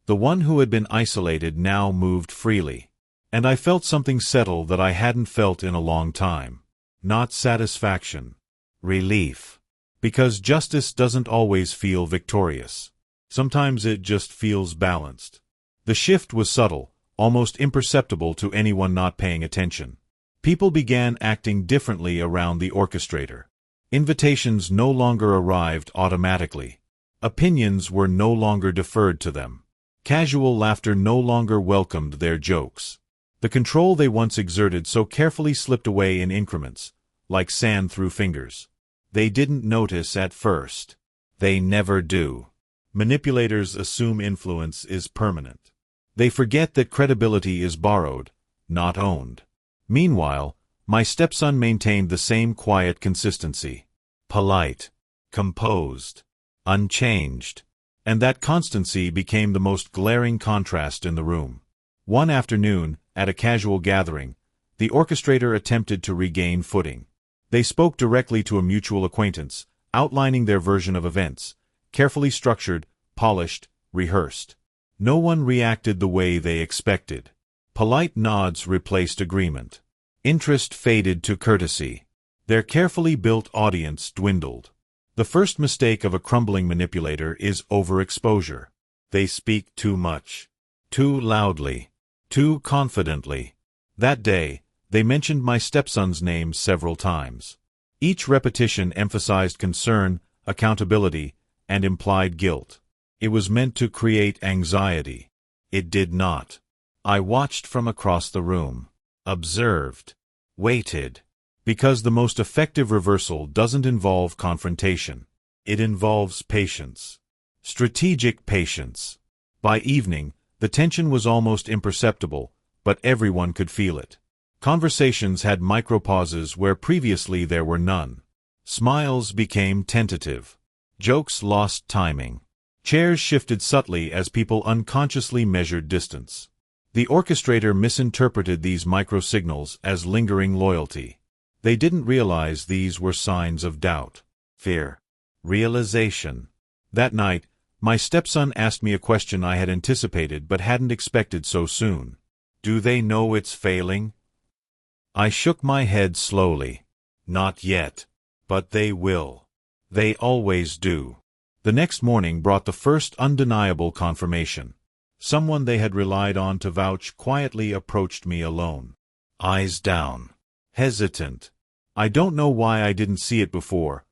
The one who had been isolated now moved freely. And I felt something settle that I hadn't felt in a long time. Not satisfaction. Relief. Because justice doesn't always feel victorious. Sometimes it just feels balanced. The shift was subtle, almost imperceptible to anyone not paying attention. People began acting differently around the orchestrator. Invitations no longer arrived automatically. Opinions were no longer deferred to them. Casual laughter no longer welcomed their jokes. The control they once exerted so carefully slipped away in increments, like sand through fingers. They didn't notice at first. They never do. Manipulators assume influence is permanent. They forget that credibility is borrowed, not owned. Meanwhile, my stepson maintained the same quiet consistency. Polite, composed, unchanged. And that constancy became the most glaring contrast in the room. One afternoon, at a casual gathering, the orchestrator attempted to regain footing. They spoke directly to a mutual acquaintance, outlining their version of events, carefully structured, polished, rehearsed. No one reacted the way they expected. Polite nods replaced agreement. Interest faded to courtesy. Their carefully built audience dwindled. The first mistake of a crumbling manipulator is overexposure. They speak too much, too loudly, too confidently. That day, they mentioned my stepson's name several times. Each repetition emphasized concern, accountability, and implied guilt. It was meant to create anxiety. It did not. I watched from across the room, observed, waited. Because the most effective reversal doesn't involve confrontation. It involves patience. Strategic patience. By evening, the tension was almost imperceptible, but everyone could feel it. Conversations had micropauses where previously there were none. Smiles became tentative. Jokes lost timing. Chairs shifted subtly as people unconsciously measured distance. The orchestrator misinterpreted these microsignals as lingering loyalty. They didn't realize these were signs of doubt, fear, realization. That night, my stepson asked me a question I had anticipated but hadn't expected so soon. Do they know it's failing? I shook my head slowly. Not yet. But they will. They always do. The next morning brought the first undeniable confirmation. Someone they had relied on to vouch quietly approached me alone. Eyes down. Hesitant. I don't know why I didn't see it before,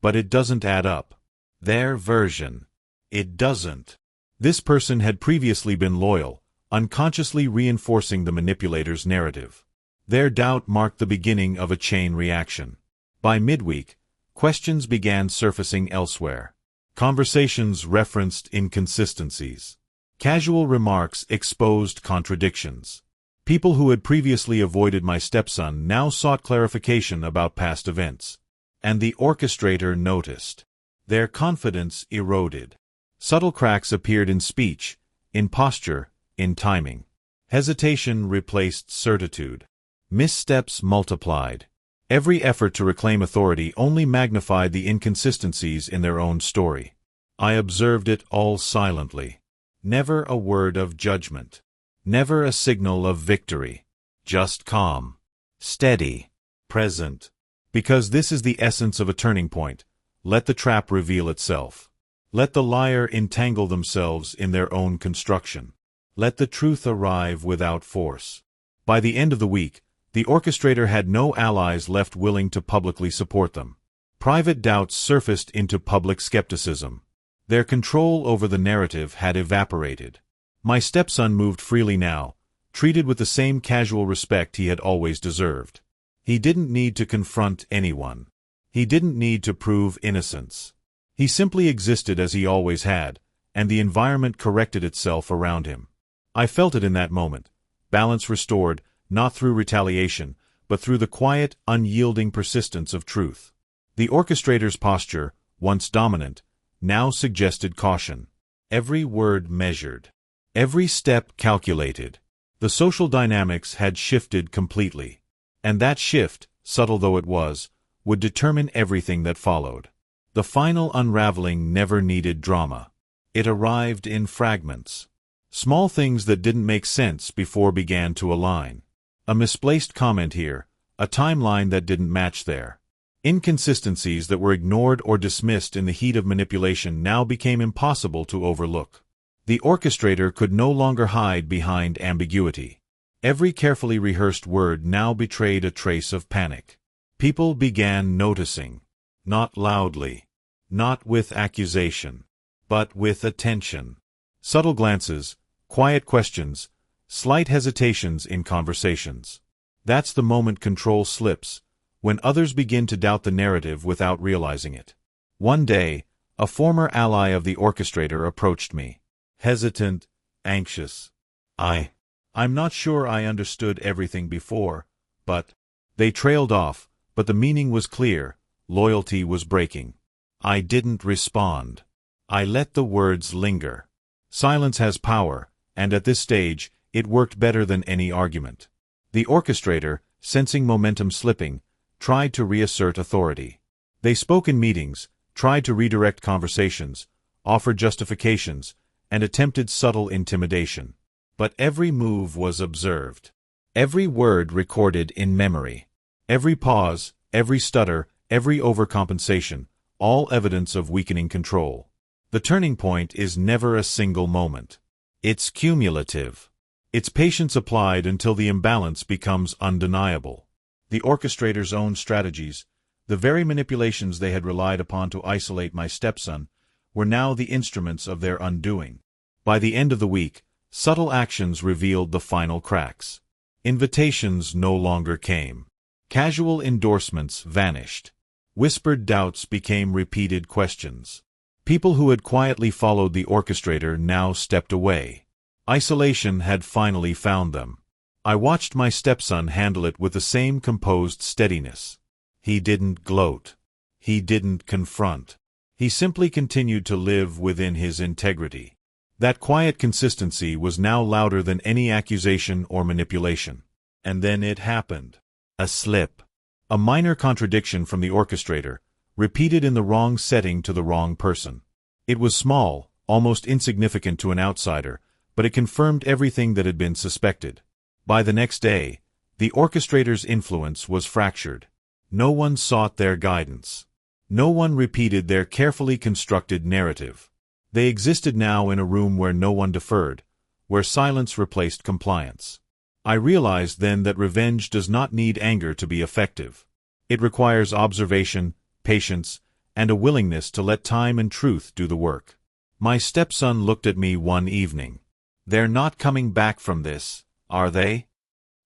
but it doesn't add up. Their version. It doesn't. This person had previously been loyal, unconsciously reinforcing the manipulator's narrative. Their doubt marked the beginning of a chain reaction. By midweek, questions began surfacing elsewhere. Conversations referenced inconsistencies. Casual remarks exposed contradictions. People who had previously avoided my stepson now sought clarification about past events. And the orchestrator noticed. Their confidence eroded. Subtle cracks appeared in speech, in posture, in timing. Hesitation replaced certitude. Missteps multiplied. Every effort to reclaim authority only magnified the inconsistencies in their own story. I observed it all silently. Never a word of judgment. Never a signal of victory. Just calm. Steady. Present. Because this is the essence of a turning point, let the trap reveal itself. Let the liar entangle themselves in their own construction. Let the truth arrive without force. By the end of the week, the orchestrator had no allies left willing to publicly support them. Private doubts surfaced into public skepticism. Their control over the narrative had evaporated. My stepson moved freely now, treated with the same casual respect he had always deserved. He didn't need to confront anyone. He didn't need to prove innocence. He simply existed as he always had, and the environment corrected itself around him. I felt it in that moment, balance restored, not through retaliation, but through the quiet, unyielding persistence of truth. The orchestrator's posture, once dominant, now suggested caution. Every word measured. Every step calculated. The social dynamics had shifted completely. And that shift, subtle though it was, would determine everything that followed. The final unraveling never needed drama. It arrived in fragments. Small things that didn't make sense before began to align. A misplaced comment here, a timeline that didn't match there. Inconsistencies that were ignored or dismissed in the heat of manipulation now became impossible to overlook. The orchestrator could no longer hide behind ambiguity. Every carefully rehearsed word now betrayed a trace of panic. People began noticing. Not loudly. Not with accusation. But with attention. Subtle glances, quiet questions, slight hesitations in conversations. That's the moment control slips, when others begin to doubt the narrative without realizing it. One day, a former ally of the orchestrator approached me. Hesitant, anxious. I'm not sure I understood everything before, but... They trailed off, but the meaning was clear. Loyalty was breaking. I didn't respond. I let the words linger. Silence has power, and at this stage, it worked better than any argument. The orchestrator, sensing momentum slipping, tried to reassert authority. They spoke in meetings, tried to redirect conversations, offered justifications, and attempted subtle intimidation. But every move was observed. Every word recorded in memory. Every pause, every stutter, every overcompensation, all evidence of weakening control. The turning point is never a single moment. It's cumulative. It's patience applied until the imbalance becomes undeniable. The orchestrator's own strategies, the very manipulations they had relied upon to isolate my stepson, were now the instruments of their undoing. By the end of the week, subtle actions revealed the final cracks. Invitations no longer came. Casual endorsements vanished. Whispered doubts became repeated questions. People who had quietly followed the orchestrator now stepped away. Isolation had finally found them. I watched my stepson handle it with the same composed steadiness. He didn't gloat. He didn't confront. He simply continued to live within his integrity. That quiet consistency was now louder than any accusation or manipulation. And then it happened. A slip. A minor contradiction from the orchestrator, repeated in the wrong setting to the wrong person. It was small, almost insignificant to an outsider, but it confirmed everything that had been suspected. By the next day, the orchestrator's influence was fractured. No one sought their guidance. No one repeated their carefully constructed narrative. They existed now in a room where no one deferred, where silence replaced compliance. I realized then that revenge does not need anger to be effective. It requires observation, patience, and a willingness to let time and truth do the work. My stepson looked at me one evening. "They're not coming back from this, are they?"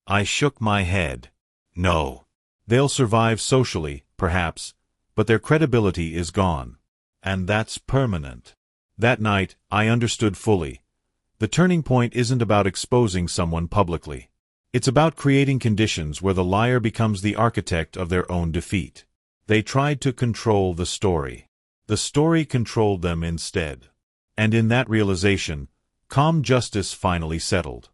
I shook my head. "No. They'll survive socially, perhaps, but their credibility is gone. And that's permanent." That night, I understood fully. The turning point isn't about exposing someone publicly. It's about creating conditions where the liar becomes the architect of their own defeat. They tried to control the story. The story controlled them instead. And in that realization, calm justice finally settled.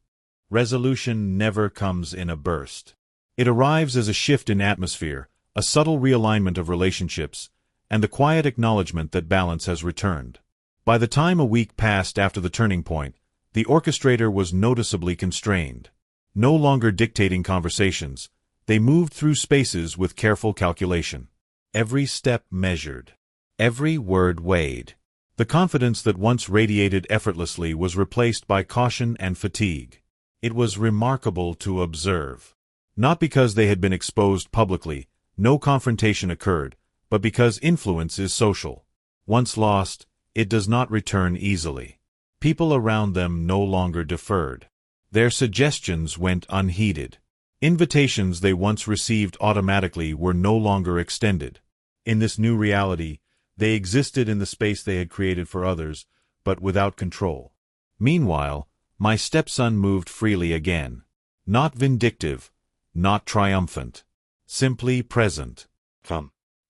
Resolution never comes in a burst. It arrives as a shift in atmosphere, a subtle realignment of relationships, and the quiet acknowledgement that balance has returned. By the time a week passed after the turning point, the orchestrator was noticeably constrained. No longer dictating conversations, they moved through spaces with careful calculation. Every step measured. Every word weighed. The confidence that once radiated effortlessly was replaced by caution and fatigue. It was remarkable to observe. Not because they had been exposed publicly, no confrontation occurred, but because influence is social. Once lost, it does not return easily. People around them no longer deferred. Their suggestions went unheeded. Invitations they once received automatically were no longer extended. In this new reality, they existed in the space they had created for others, but without control. Meanwhile, my stepson moved freely again. Not vindictive, not triumphant. Simply present.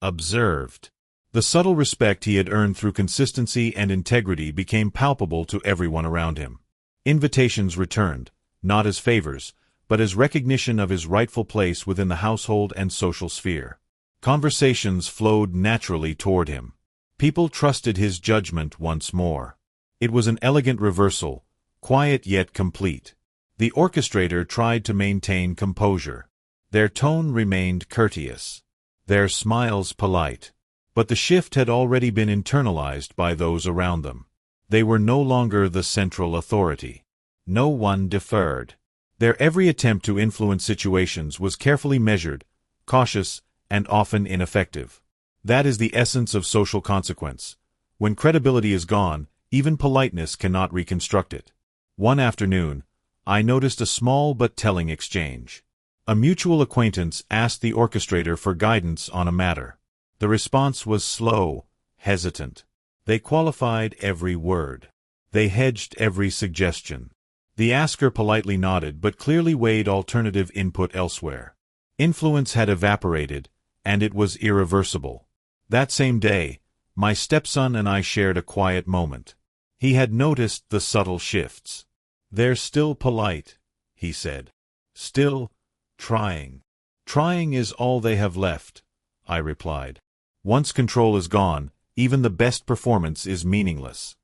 Observed. The subtle respect he had earned through consistency and integrity became palpable to everyone around him. Invitations returned, not as favors, but as recognition of his rightful place within the household and social sphere. Conversations flowed naturally toward him. People trusted his judgment once more. It was an elegant reversal, quiet yet complete. The orchestrator tried to maintain composure. Their tone remained courteous. Their smiles polite. But the shift had already been internalized by those around them. They were no longer the central authority. No one deferred. Their every attempt to influence situations was carefully measured, cautious, and often ineffective. That is the essence of social consequence. When credibility is gone, Even politeness cannot reconstruct it. One afternoon, I noticed a small but telling exchange. A mutual acquaintance asked the orchestrator for guidance on a matter. The response was slow, hesitant. They qualified every word. They hedged every suggestion. The asker politely nodded but clearly weighed alternative input elsewhere. Influence had evaporated, and it was irreversible. That same day, my stepson and I shared a quiet moment. He had noticed the subtle shifts. "They're still polite," he said. "Still trying." "Trying is all they have left," I replied. "Once control is gone, even the best performance is meaningless."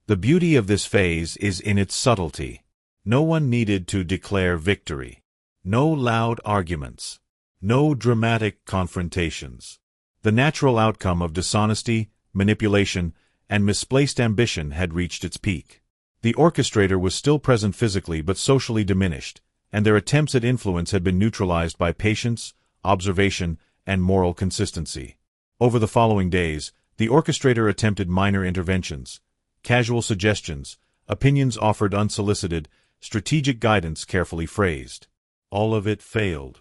The beauty of this phase is in its subtlety. No one needed to declare victory. No loud arguments. No dramatic confrontations. The natural outcome of dishonesty, manipulation, and misplaced ambition had reached its peak. The orchestrator was still present physically but socially diminished, and their attempts at influence had been neutralized by patience, observation, and moral consistency. Over the following days, the orchestrator attempted minor interventions, casual suggestions, opinions offered unsolicited, strategic guidance carefully phrased. All of it failed.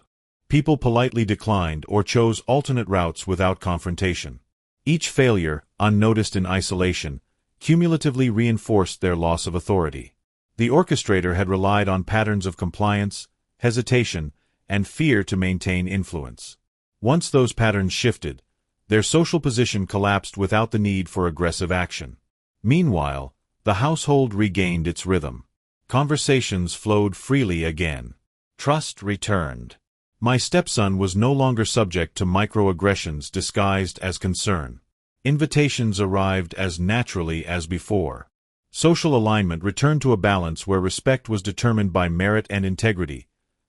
People politely declined or chose alternate routes without confrontation. Each failure, unnoticed in isolation, cumulatively reinforced their loss of authority. The orchestrator had relied on patterns of compliance, hesitation, and fear to maintain influence. Once those patterns shifted, their social position collapsed without the need for aggressive action. Meanwhile, the household regained its rhythm. Conversations flowed freely again. Trust returned. My stepson was no longer subject to microaggressions disguised as concern. Invitations arrived as naturally as before. Social alignment returned to a balance where respect was determined by merit and integrity,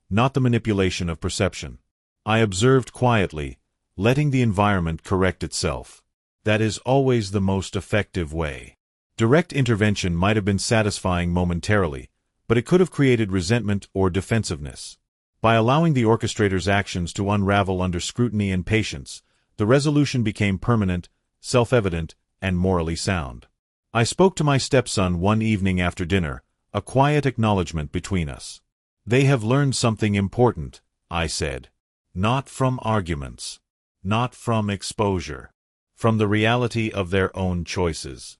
not the manipulation of perception. I observed quietly, letting the environment correct itself. That is always the most effective way. Direct intervention might have been satisfying momentarily, but it could have created resentment or defensiveness. By allowing the orchestrator's actions to unravel under scrutiny and patience, the resolution became permanent, self-evident, and morally sound. I spoke to my stepson one evening after dinner, a quiet acknowledgement between us. "They have learned something important," I said. "Not from arguments. Not from exposure. From the reality of their own choices."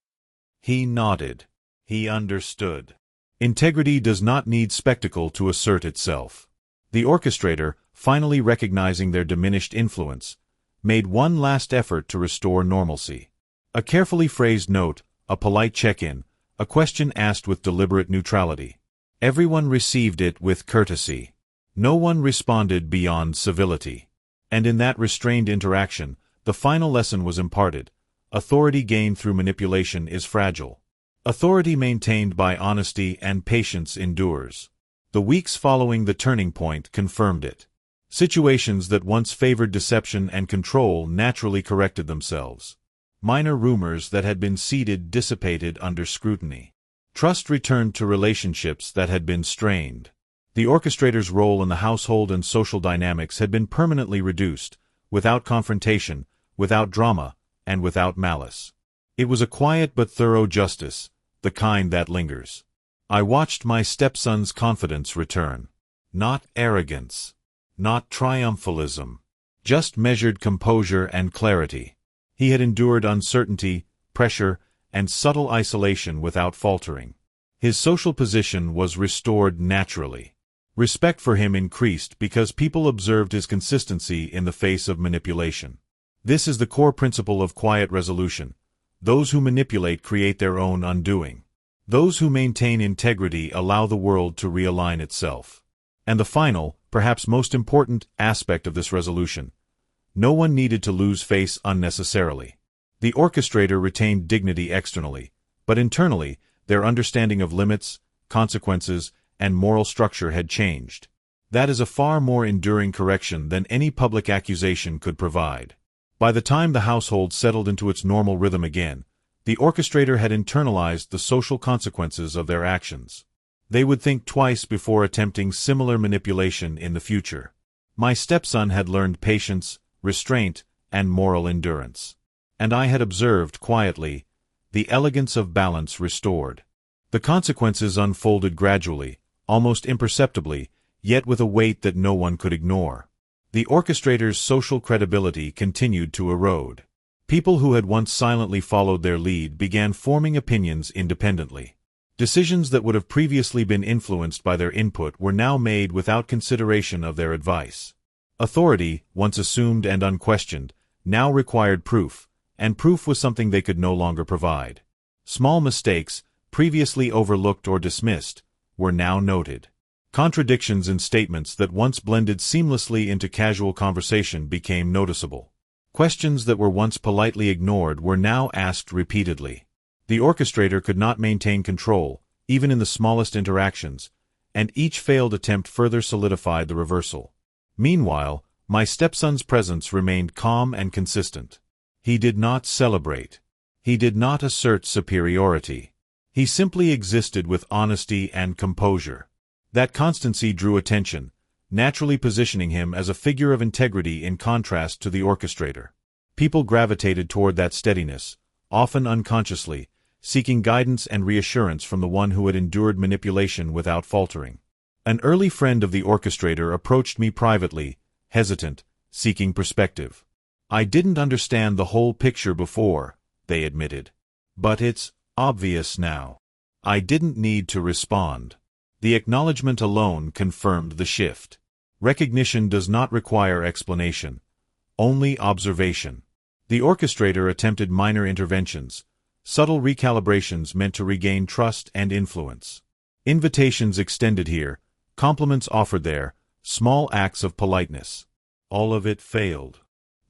He nodded. He understood. Integrity does not need spectacle to assert itself. The orchestrator, finally recognizing their diminished influence, made one last effort to restore normalcy. A carefully phrased note, a polite check-in, a question asked with deliberate neutrality. Everyone received it with courtesy. No one responded beyond civility. And in that restrained interaction, the final lesson was imparted. Authority gained through manipulation is fragile. Authority maintained by honesty and patience endures. The weeks following the turning point confirmed it. Situations that once favored deception and control naturally corrected themselves. Minor rumors that had been seeded dissipated under scrutiny. Trust returned to relationships that had been strained. The orchestrator's role in the household and social dynamics had been permanently reduced, without confrontation, without drama, and without malice. It was a quiet but thorough justice, the kind that lingers. I watched my stepson's confidence return. Not arrogance. Not triumphalism. Just measured composure and clarity. He had endured uncertainty, pressure, and subtle isolation without faltering. His social position was restored naturally. Respect for him increased because people observed his consistency in the face of manipulation. This is the core principle of quiet resolution. Those who manipulate create their own undoing. Those who maintain integrity allow the world to realign itself. And the final, perhaps most important, aspect of this resolution. No one needed to lose face unnecessarily. The orchestrator retained dignity externally, but internally, their understanding of limits, consequences, and moral structure had changed. That is a far more enduring correction than any public accusation could provide. By the time the household settled into its normal rhythm again, the orchestrator had internalized the social consequences of their actions. They would think twice before attempting similar manipulation in the future. My stepson had learned patience, restraint, and moral endurance. And I had observed quietly, the elegance of balance restored. The consequences unfolded gradually, almost imperceptibly, yet with a weight that no one could ignore. The orchestrator's social credibility continued to erode. People who had once silently followed their lead began forming opinions independently. Decisions that would have previously been influenced by their input were now made without consideration of their advice. Authority, once assumed and unquestioned, now required proof, and proof was something they could no longer provide. Small mistakes, previously overlooked or dismissed, were now noted. Contradictions in statements that once blended seamlessly into casual conversation became noticeable. Questions that were once politely ignored were now asked repeatedly. The orchestrator could not maintain control, even in the smallest interactions, and each failed attempt further solidified the reversal. Meanwhile, my stepson's presence remained calm and consistent. He did not celebrate. He did not assert superiority. He simply existed with honesty and composure. That constancy drew attention, naturally positioning him as a figure of integrity in contrast to the orchestrator. People gravitated toward that steadiness, often unconsciously, seeking guidance and reassurance from the one who had endured manipulation without faltering. An early friend of the orchestrator approached me privately, hesitant, seeking perspective. "I didn't understand the whole picture before," they admitted. "But it's obvious now." I didn't need to respond. The acknowledgement alone confirmed the shift. Recognition does not require explanation, only observation. The orchestrator attempted minor interventions, subtle recalibrations meant to regain trust and influence. Invitations extended here, compliments offered there, small acts of politeness. All of it failed.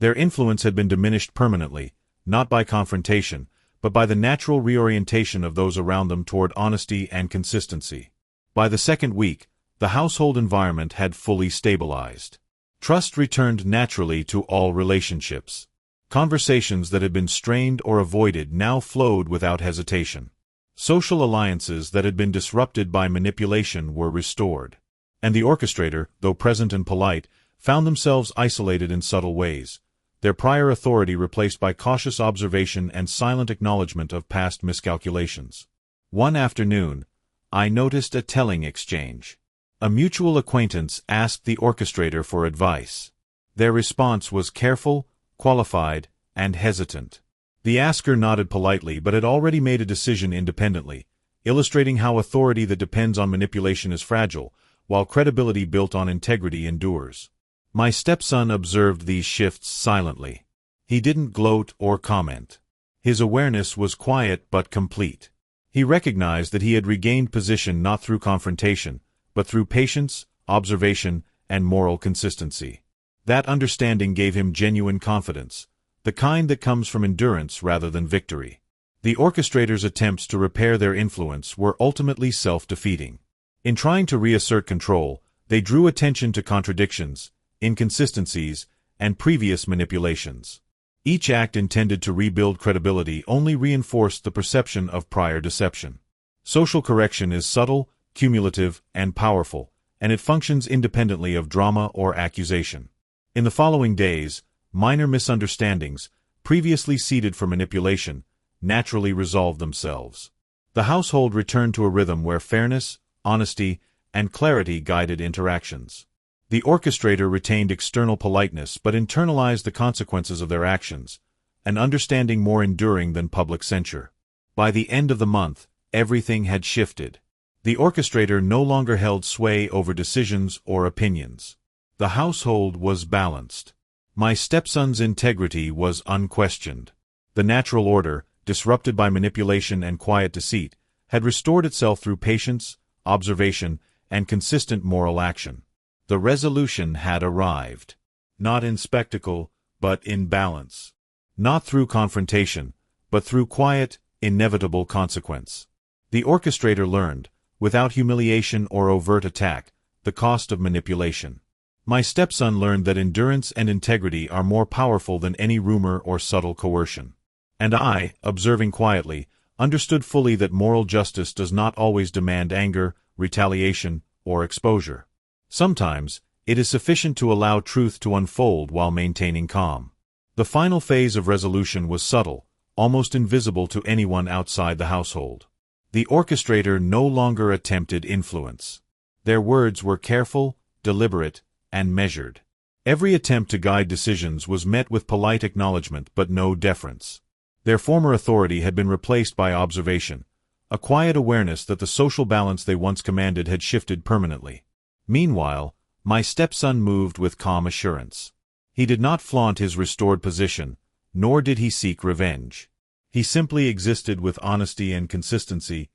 Their influence had been diminished permanently, not by confrontation, but by the natural reorientation of those around them toward honesty and consistency. By the second week, the household environment had fully stabilized. Trust returned naturally to all relationships. Conversations that had been strained or avoided now flowed without hesitation. Social alliances that had been disrupted by manipulation were restored. And the orchestrator, though present and polite, found themselves isolated in subtle ways, their prior authority replaced by cautious observation and silent acknowledgement of past miscalculations. One afternoon, I noticed a telling exchange. A mutual acquaintance asked the orchestrator for advice. Their response was careful, qualified, and hesitant. The asker nodded politely but had already made a decision independently, illustrating how authority that depends on manipulation is fragile, while credibility built on integrity endures. My stepson observed these shifts silently. He didn't gloat or comment. His awareness was quiet but complete. He recognized that he had regained position not through confrontation, but through patience, observation, and moral consistency. That understanding gave him genuine confidence, the kind that comes from endurance rather than victory. The orchestrator's attempts to repair their influence were ultimately self-defeating. In trying to reassert control, they drew attention to contradictions, inconsistencies, and previous manipulations. Each act intended to rebuild credibility only reinforced the perception of prior deception. Social correction is subtle, cumulative, and powerful, and it functions independently of drama or accusation. In the following days, minor misunderstandings, previously seeded for manipulation, naturally resolved themselves. The household returned to a rhythm where fairness, honesty, and clarity guided interactions. The orchestrator retained external politeness but internalized the consequences of their actions, an understanding more enduring than public censure. By the end of the month, everything had shifted. The orchestrator no longer held sway over decisions or opinions. The household was balanced. My stepson's integrity was unquestioned. The natural order, disrupted by manipulation and quiet deceit, had restored itself through patience, observation, and consistent moral action. The resolution had arrived. Not in spectacle, but in balance. Not through confrontation, but through quiet, inevitable consequence. The orchestrator learned, without humiliation or overt attack, the cost of manipulation. My stepson learned that endurance and integrity are more powerful than any rumor or subtle coercion. And I, observing quietly, understood fully that moral justice does not always demand anger, retaliation, or exposure. Sometimes, it is sufficient to allow truth to unfold while maintaining calm. The final phase of resolution was subtle, almost invisible to anyone outside the household. The orchestrator no longer attempted influence. Their words were careful, deliberate, and measured. Every attempt to guide decisions was met with polite acknowledgement but no deference. Their former authority had been replaced by observation, a quiet awareness that the social balance they once commanded had shifted permanently. Meanwhile, my stepson moved with calm assurance. He did not flaunt his restored position, nor did he seek revenge. He simply existed with honesty and consistency,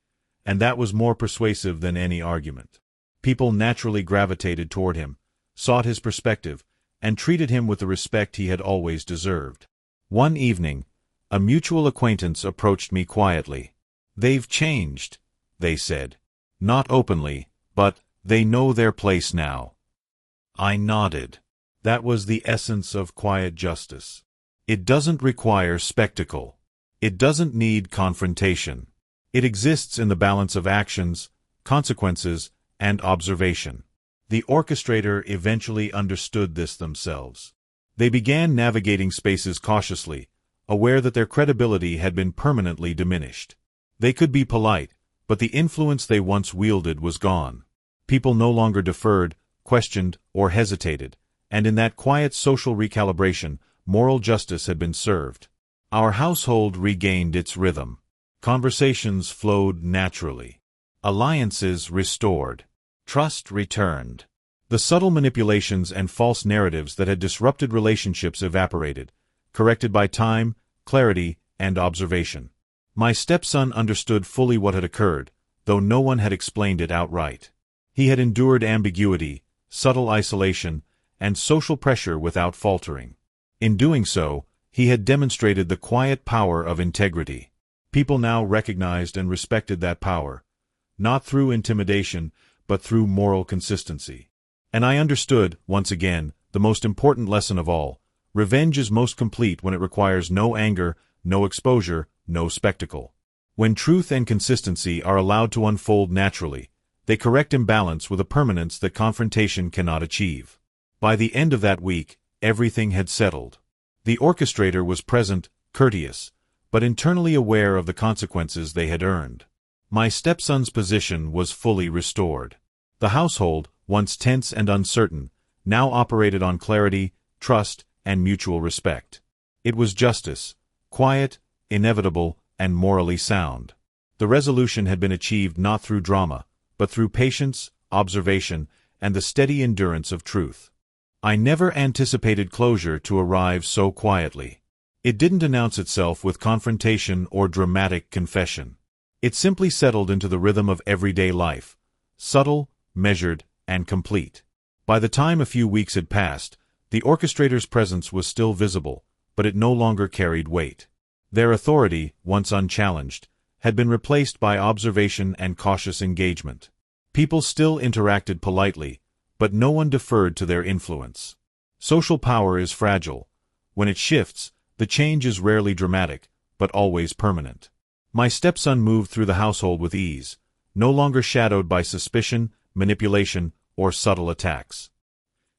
and that was more persuasive than any argument. People naturally gravitated toward him, sought his perspective, and treated him with the respect he had always deserved. One evening, a mutual acquaintance approached me quietly. "They've changed," they said. Not openly, but they know their place now. I nodded. That was the essence of quiet justice. It doesn't require spectacle. It doesn't need confrontation. It exists in the balance of actions, consequences, and observation. The orchestrator eventually understood this themselves. They began navigating spaces cautiously, aware that their credibility had been permanently diminished. They could be polite, but the influence they once wielded was gone. People no longer deferred, questioned, or hesitated, and in that quiet social recalibration, moral justice had been served. Our household regained its rhythm. Conversations flowed naturally. Alliances restored. Trust returned. The subtle manipulations and false narratives that had disrupted relationships evaporated, corrected by time, clarity, and observation. My stepson understood fully what had occurred, though no one had explained it outright. He had endured ambiguity, subtle isolation, and social pressure without faltering. In doing so, he had demonstrated the quiet power of integrity. People now recognized and respected that power, not through intimidation, but through moral consistency. And I understood, once again, the most important lesson of all: revenge is most complete when it requires no anger, no exposure, no spectacle. When truth and consistency are allowed to unfold naturally, they correct imbalance with a permanence that confrontation cannot achieve. By the end of that week, everything had settled. The orchestrator was present, courteous, but internally aware of the consequences they had earned. My stepson's position was fully restored. The household, once tense and uncertain, now operated on clarity, trust, and mutual respect. It was justice, quiet, inevitable, and morally sound. The resolution had been achieved not through drama, but through patience, observation, and the steady endurance of truth. I never anticipated closure to arrive so quietly. It didn't announce itself with confrontation or dramatic confession. It simply settled into the rhythm of everyday life, subtle, measured, and complete. By the time a few weeks had passed, the orchestrator's presence was still visible, but it no longer carried weight. Their authority, once unchallenged, had been replaced by observation and cautious engagement. People still interacted politely, but no one deferred to their influence. Social power is fragile. When it shifts, the change is rarely dramatic, but always permanent. My stepson moved through the household with ease, no longer shadowed by suspicion, manipulation, or subtle attacks.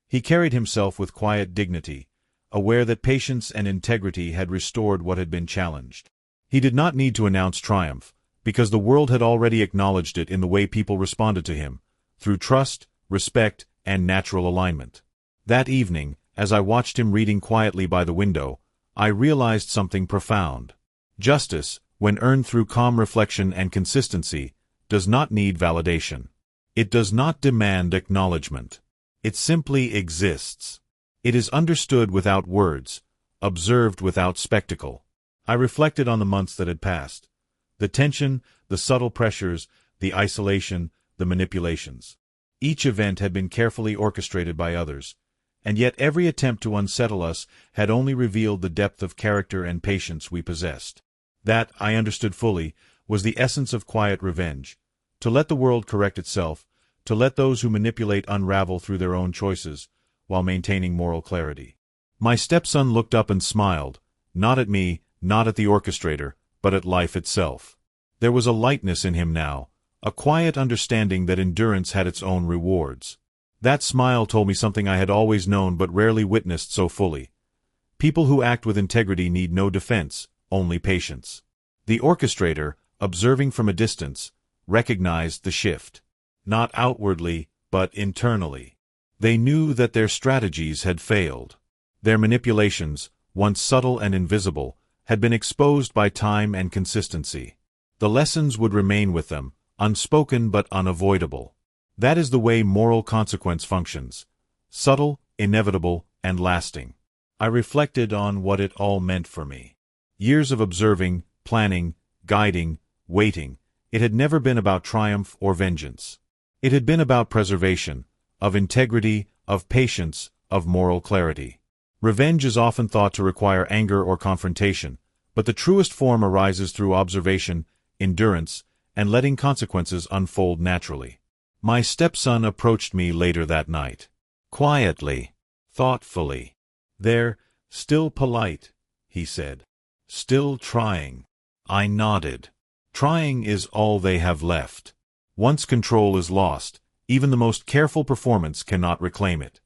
He carried himself with quiet dignity, aware that patience and integrity had restored what had been challenged. He did not need to announce triumph, because the world had already acknowledged it in the way people responded to him, through trust, respect, and natural alignment. That evening, as I watched him reading quietly by the window, I realized something profound. Justice, when earned through calm reflection and consistency, does not need validation. It does not demand acknowledgement. It simply exists. It is understood without words, observed without spectacle. I reflected on the months that had passed. The tension, the subtle pressures, the isolation, the manipulations. Each event had been carefully orchestrated by others, and yet every attempt to unsettle us had only revealed the depth of character and patience we possessed. That, I understood fully, was the essence of quiet revenge: to let the world correct itself, to let those who manipulate unravel through their own choices, while maintaining moral clarity. My stepson looked up and smiled, not at me, not at the orchestrator, but at life itself. There was a lightness in him now, a quiet understanding that endurance had its own rewards. That smile told me something I had always known but rarely witnessed so fully. People who act with integrity need no defense, only patience. The orchestrator, observing from a distance, recognized the shift. Not outwardly, but internally. They knew that their strategies had failed. Their manipulations, once subtle and invisible, had been exposed by time and consistency. The lessons would remain with them, unspoken but unavoidable. That is the way moral consequence functions. Subtle, inevitable, and lasting. I reflected on what it all meant for me. Years of observing, planning, guiding, waiting. It had never been about triumph or vengeance. It had been about preservation, of integrity, of patience, of moral clarity. Revenge is often thought to require anger or confrontation, but the truest form arises through observation, endurance, and letting consequences unfold naturally. My stepson approached me later that night. Quietly, thoughtfully. "They're still polite," he said. "Still trying." I nodded. Trying is all they have left. Once control is lost, even the most careful performance cannot reclaim it.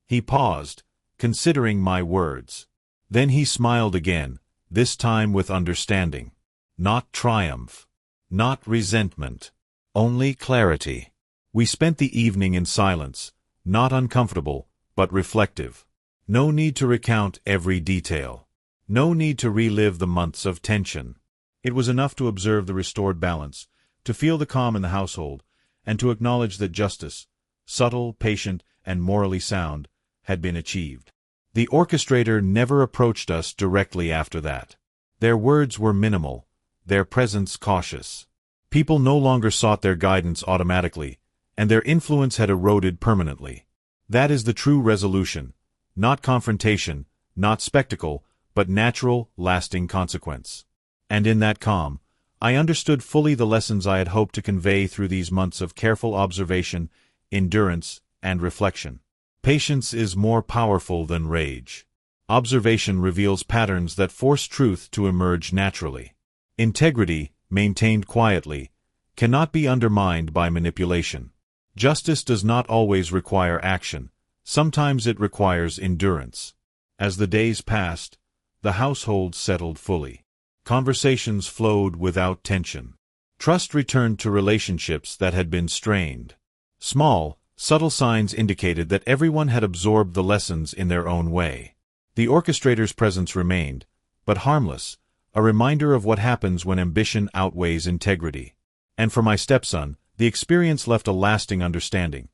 He paused, considering my words. Then he smiled again, this time with understanding. Not triumph. Not resentment. Only clarity. We spent the evening in silence, not uncomfortable, but reflective. No need to recount every detail. No need to relive the months of tension. It was enough to observe the restored balance, to feel the calm in the household, and to acknowledge that justice, subtle, patient, and morally sound, had been achieved. The orchestrator never approached us directly after that. Their words were minimal, their presence cautious. People no longer sought their guidance automatically, and their influence had eroded permanently. That is the true resolution. Not confrontation, not spectacle, but natural, lasting consequence. And in that calm, I understood fully the lessons I had hoped to convey through these months of careful observation, endurance, and reflection. Patience is more powerful than rage. Observation reveals patterns that force truth to emerge naturally. Integrity, maintained quietly, cannot be undermined by manipulation. Justice does not always require action. Sometimes it requires endurance. As the days passed, the household settled fully. Conversations flowed without tension. Trust returned to relationships that had been strained. Small, subtle signs indicated that everyone had absorbed the lessons in their own way. The orchestrator's presence remained, but harmless, a reminder of what happens when ambition outweighs integrity. And for my stepson, the experience left a lasting understanding.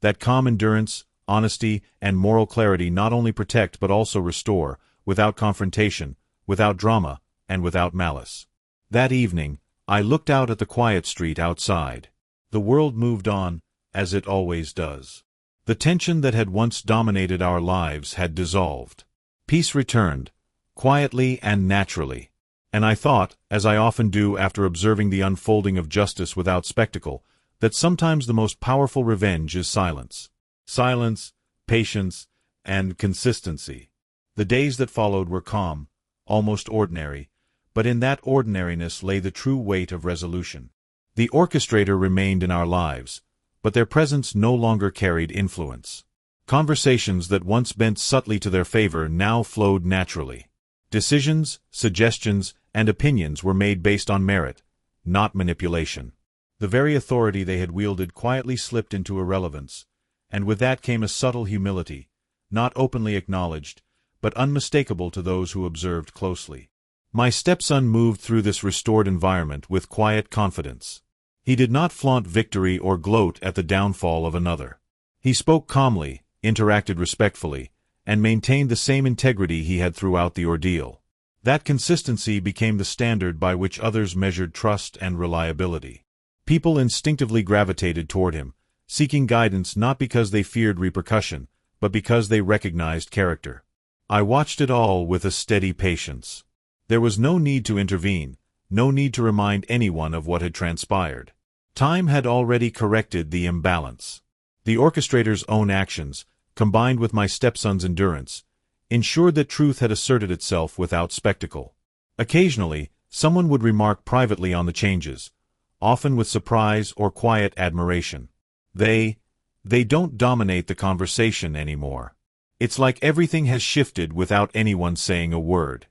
That calm endurance, honesty, and moral clarity not only protect but also restore, without confrontation, without drama, and without malice. That evening, I looked out at the quiet street outside. The world moved on, as it always does. The tension that had once dominated our lives had dissolved. Peace returned, quietly and naturally. And I thought, as I often do after observing the unfolding of justice without spectacle, that sometimes the most powerful revenge is silence. Silence, patience, and consistency. The days that followed were calm, almost ordinary, but in that ordinariness lay the true weight of resolution. The orchestrator remained in our lives, but their presence no longer carried influence. Conversations that once bent subtly to their favor now flowed naturally. Decisions, suggestions, and opinions were made based on merit, not manipulation. The very authority they had wielded quietly slipped into irrelevance, and with that came a subtle humility, not openly acknowledged, but unmistakable to those who observed closely. My stepson moved through this restored environment with quiet confidence. He did not flaunt victory or gloat at the downfall of another. He spoke calmly, interacted respectfully, and maintained the same integrity he had throughout the ordeal. That consistency became the standard by which others measured trust and reliability. People instinctively gravitated toward him, seeking guidance not because they feared repercussion, but because they recognized character. I watched it all with a steady patience. There was no need to intervene, no need to remind anyone of what had transpired. Time had already corrected the imbalance. The orchestrator's own actions, combined with my stepson's endurance, ensured that truth had asserted itself without spectacle. Occasionally, someone would remark privately on the changes, often with surprise or quiet admiration. They don't dominate the conversation anymore. It's like everything has shifted without anyone saying a word.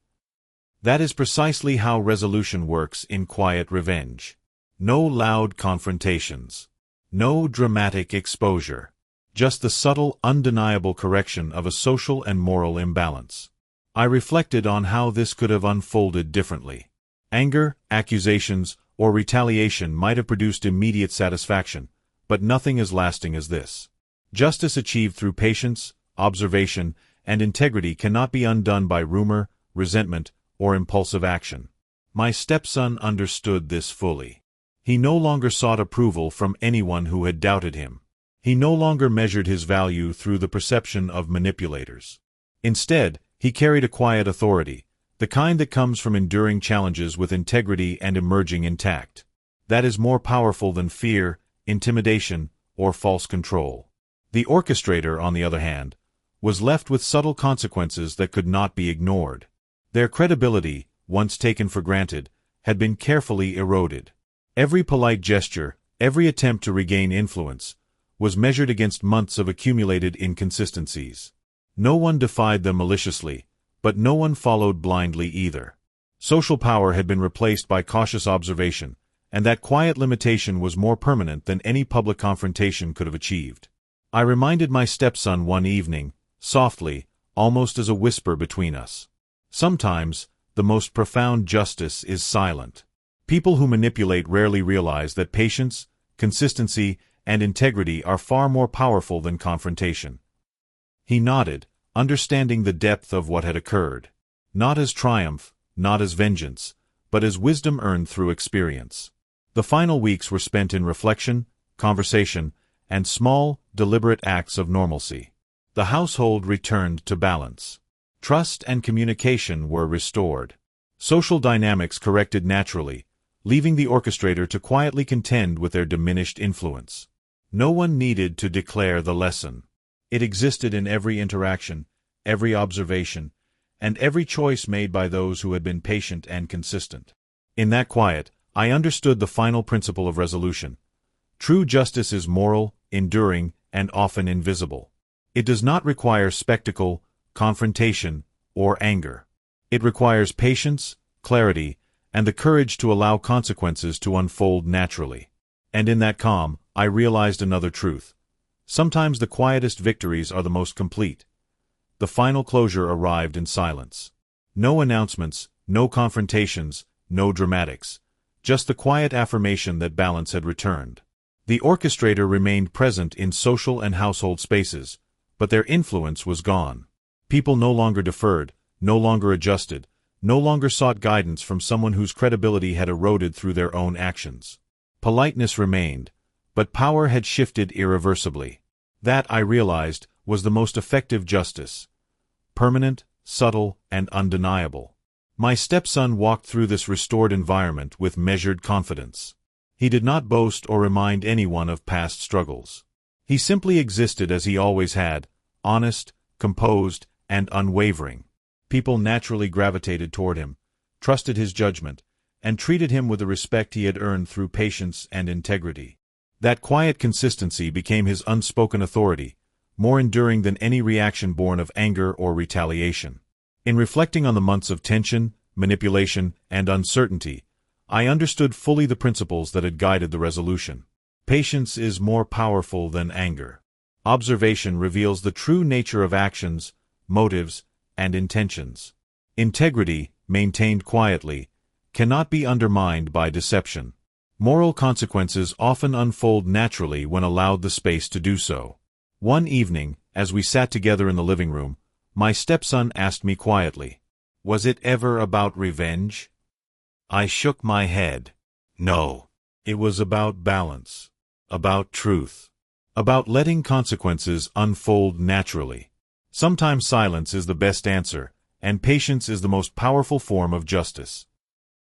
That is precisely how resolution works in quiet revenge. No loud confrontations. No dramatic exposure. Just the subtle, undeniable correction of a social and moral imbalance. I reflected on how this could have unfolded differently. Anger, accusations, or retaliation might have produced immediate satisfaction, but nothing as lasting as this. Justice achieved through patience, observation, and integrity cannot be undone by rumor, resentment, or impulsive action. My stepson understood this fully. He no longer sought approval from anyone who had doubted him. He no longer measured his value through the perception of manipulators. Instead, he carried a quiet authority, the kind that comes from enduring challenges with integrity and emerging intact. That is more powerful than fear, intimidation, or false control. The orchestrator, on the other hand, was left with subtle consequences that could not be ignored. Their credibility, once taken for granted, had been carefully eroded. Every polite gesture, every attempt to regain influence, was measured against months of accumulated inconsistencies. No one defied them maliciously, but no one followed blindly either. Social power had been replaced by cautious observation, and that quiet limitation was more permanent than any public confrontation could have achieved. I reminded my stepson one evening, softly, almost as a whisper between us. Sometimes, the most profound justice is silent. People who manipulate rarely realize that patience, consistency, and integrity are far more powerful than confrontation. He nodded, understanding the depth of what had occurred. Not as triumph, not as vengeance, but as wisdom earned through experience. The final weeks were spent in reflection, conversation, and small, deliberate acts of normalcy. The household returned to balance. Trust and communication were restored. Social dynamics corrected naturally, leaving the orchestrator to quietly contend with their diminished influence. No one needed to declare the lesson. It existed in every interaction, every observation, and every choice made by those who had been patient and consistent. In that quiet, I understood the final principle of resolution. True justice is moral, enduring, and often invisible. It does not require spectacle, confrontation, or anger. It requires patience, clarity, and the courage to allow consequences to unfold naturally. And in that calm, I realized another truth. Sometimes the quietest victories are the most complete. The final closure arrived in silence. No announcements, no confrontations, no dramatics. Just the quiet affirmation that balance had returned. The orchestrator remained present in social and household spaces, but their influence was gone. People no longer deferred, no longer adjusted, no longer sought guidance from someone whose credibility had eroded through their own actions. Politeness remained, but power had shifted irreversibly. That, I realized, was the most effective justice. Permanent, subtle, and undeniable. My stepson walked through this restored environment with measured confidence. He did not boast or remind anyone of past struggles. He simply existed as he always had, honest, composed, and unwavering. People naturally gravitated toward him, trusted his judgment, and treated him with the respect he had earned through patience and integrity. That quiet consistency became his unspoken authority, more enduring than any reaction born of anger or retaliation. In reflecting on the months of tension, manipulation, and uncertainty, I understood fully the principles that had guided the resolution. Patience is more powerful than anger. Observation reveals the true nature of actions, motives, and intentions. Integrity, maintained quietly, cannot be undermined by deception. Moral consequences often unfold naturally when allowed the space to do so. One evening, as we sat together in the living room, my stepson asked me quietly, "Was it ever about revenge?" I shook my head. No. It was about balance, about truth, about letting consequences unfold naturally. Sometimes silence is the best answer, and patience is the most powerful form of justice.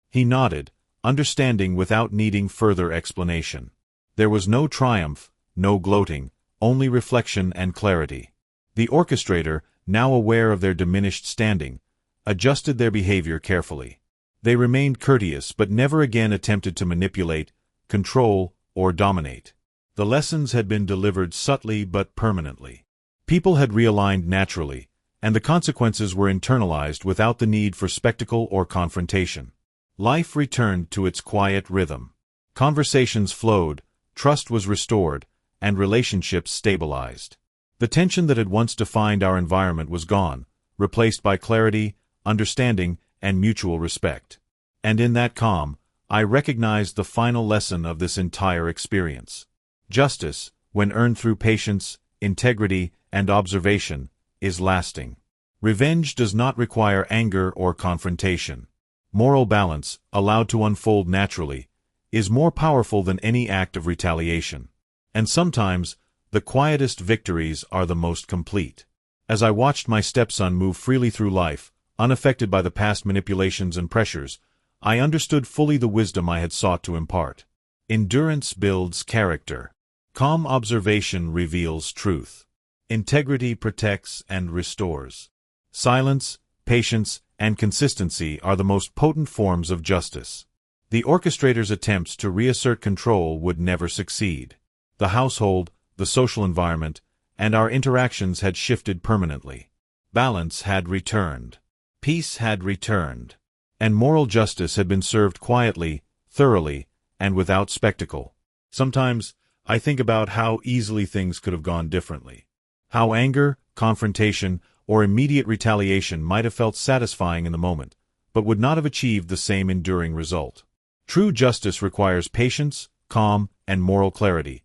He nodded, understanding without needing further explanation. There was no triumph, no gloating, only reflection and clarity. The orchestrator, now aware of their diminished standing, adjusted their behavior carefully. They remained courteous but never again attempted to manipulate, control, or dominate. The lessons had been delivered subtly but permanently. People had realigned naturally, and the consequences were internalized without the need for spectacle or confrontation. Life returned to its quiet rhythm. Conversations flowed, trust was restored, and relationships stabilized. The tension that had once defined our environment was gone, replaced by clarity, understanding, and mutual respect. And in that calm, I recognized the final lesson of this entire experience. Justice, when earned through patience, integrity, and observation, is lasting. Revenge does not require anger or confrontation. Moral balance, allowed to unfold naturally, is more powerful than any act of retaliation. And sometimes, the quietest victories are the most complete. As I watched my stepson move freely through life, unaffected by the past manipulations and pressures, I understood fully the wisdom I had sought to impart. Endurance builds character. Calm observation reveals truth. Integrity protects and restores. Silence, patience, and consistency are the most potent forms of justice. The orchestrator's attempts to reassert control would never succeed. The household, the social environment, and our interactions had shifted permanently. Balance had returned. Peace had returned. And moral justice had been served quietly, thoroughly, and without spectacle. Sometimes, I think about how easily things could have gone differently. How anger, confrontation, or immediate retaliation might have felt satisfying in the moment, but would not have achieved the same enduring result. True justice requires patience, calm, and moral clarity,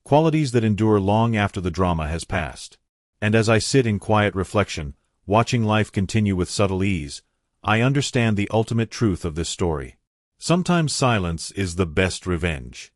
qualities that endure long after the drama has passed. And as I sit in quiet reflection, watching life continue with subtle ease, I understand the ultimate truth of this story. Sometimes silence is the best revenge.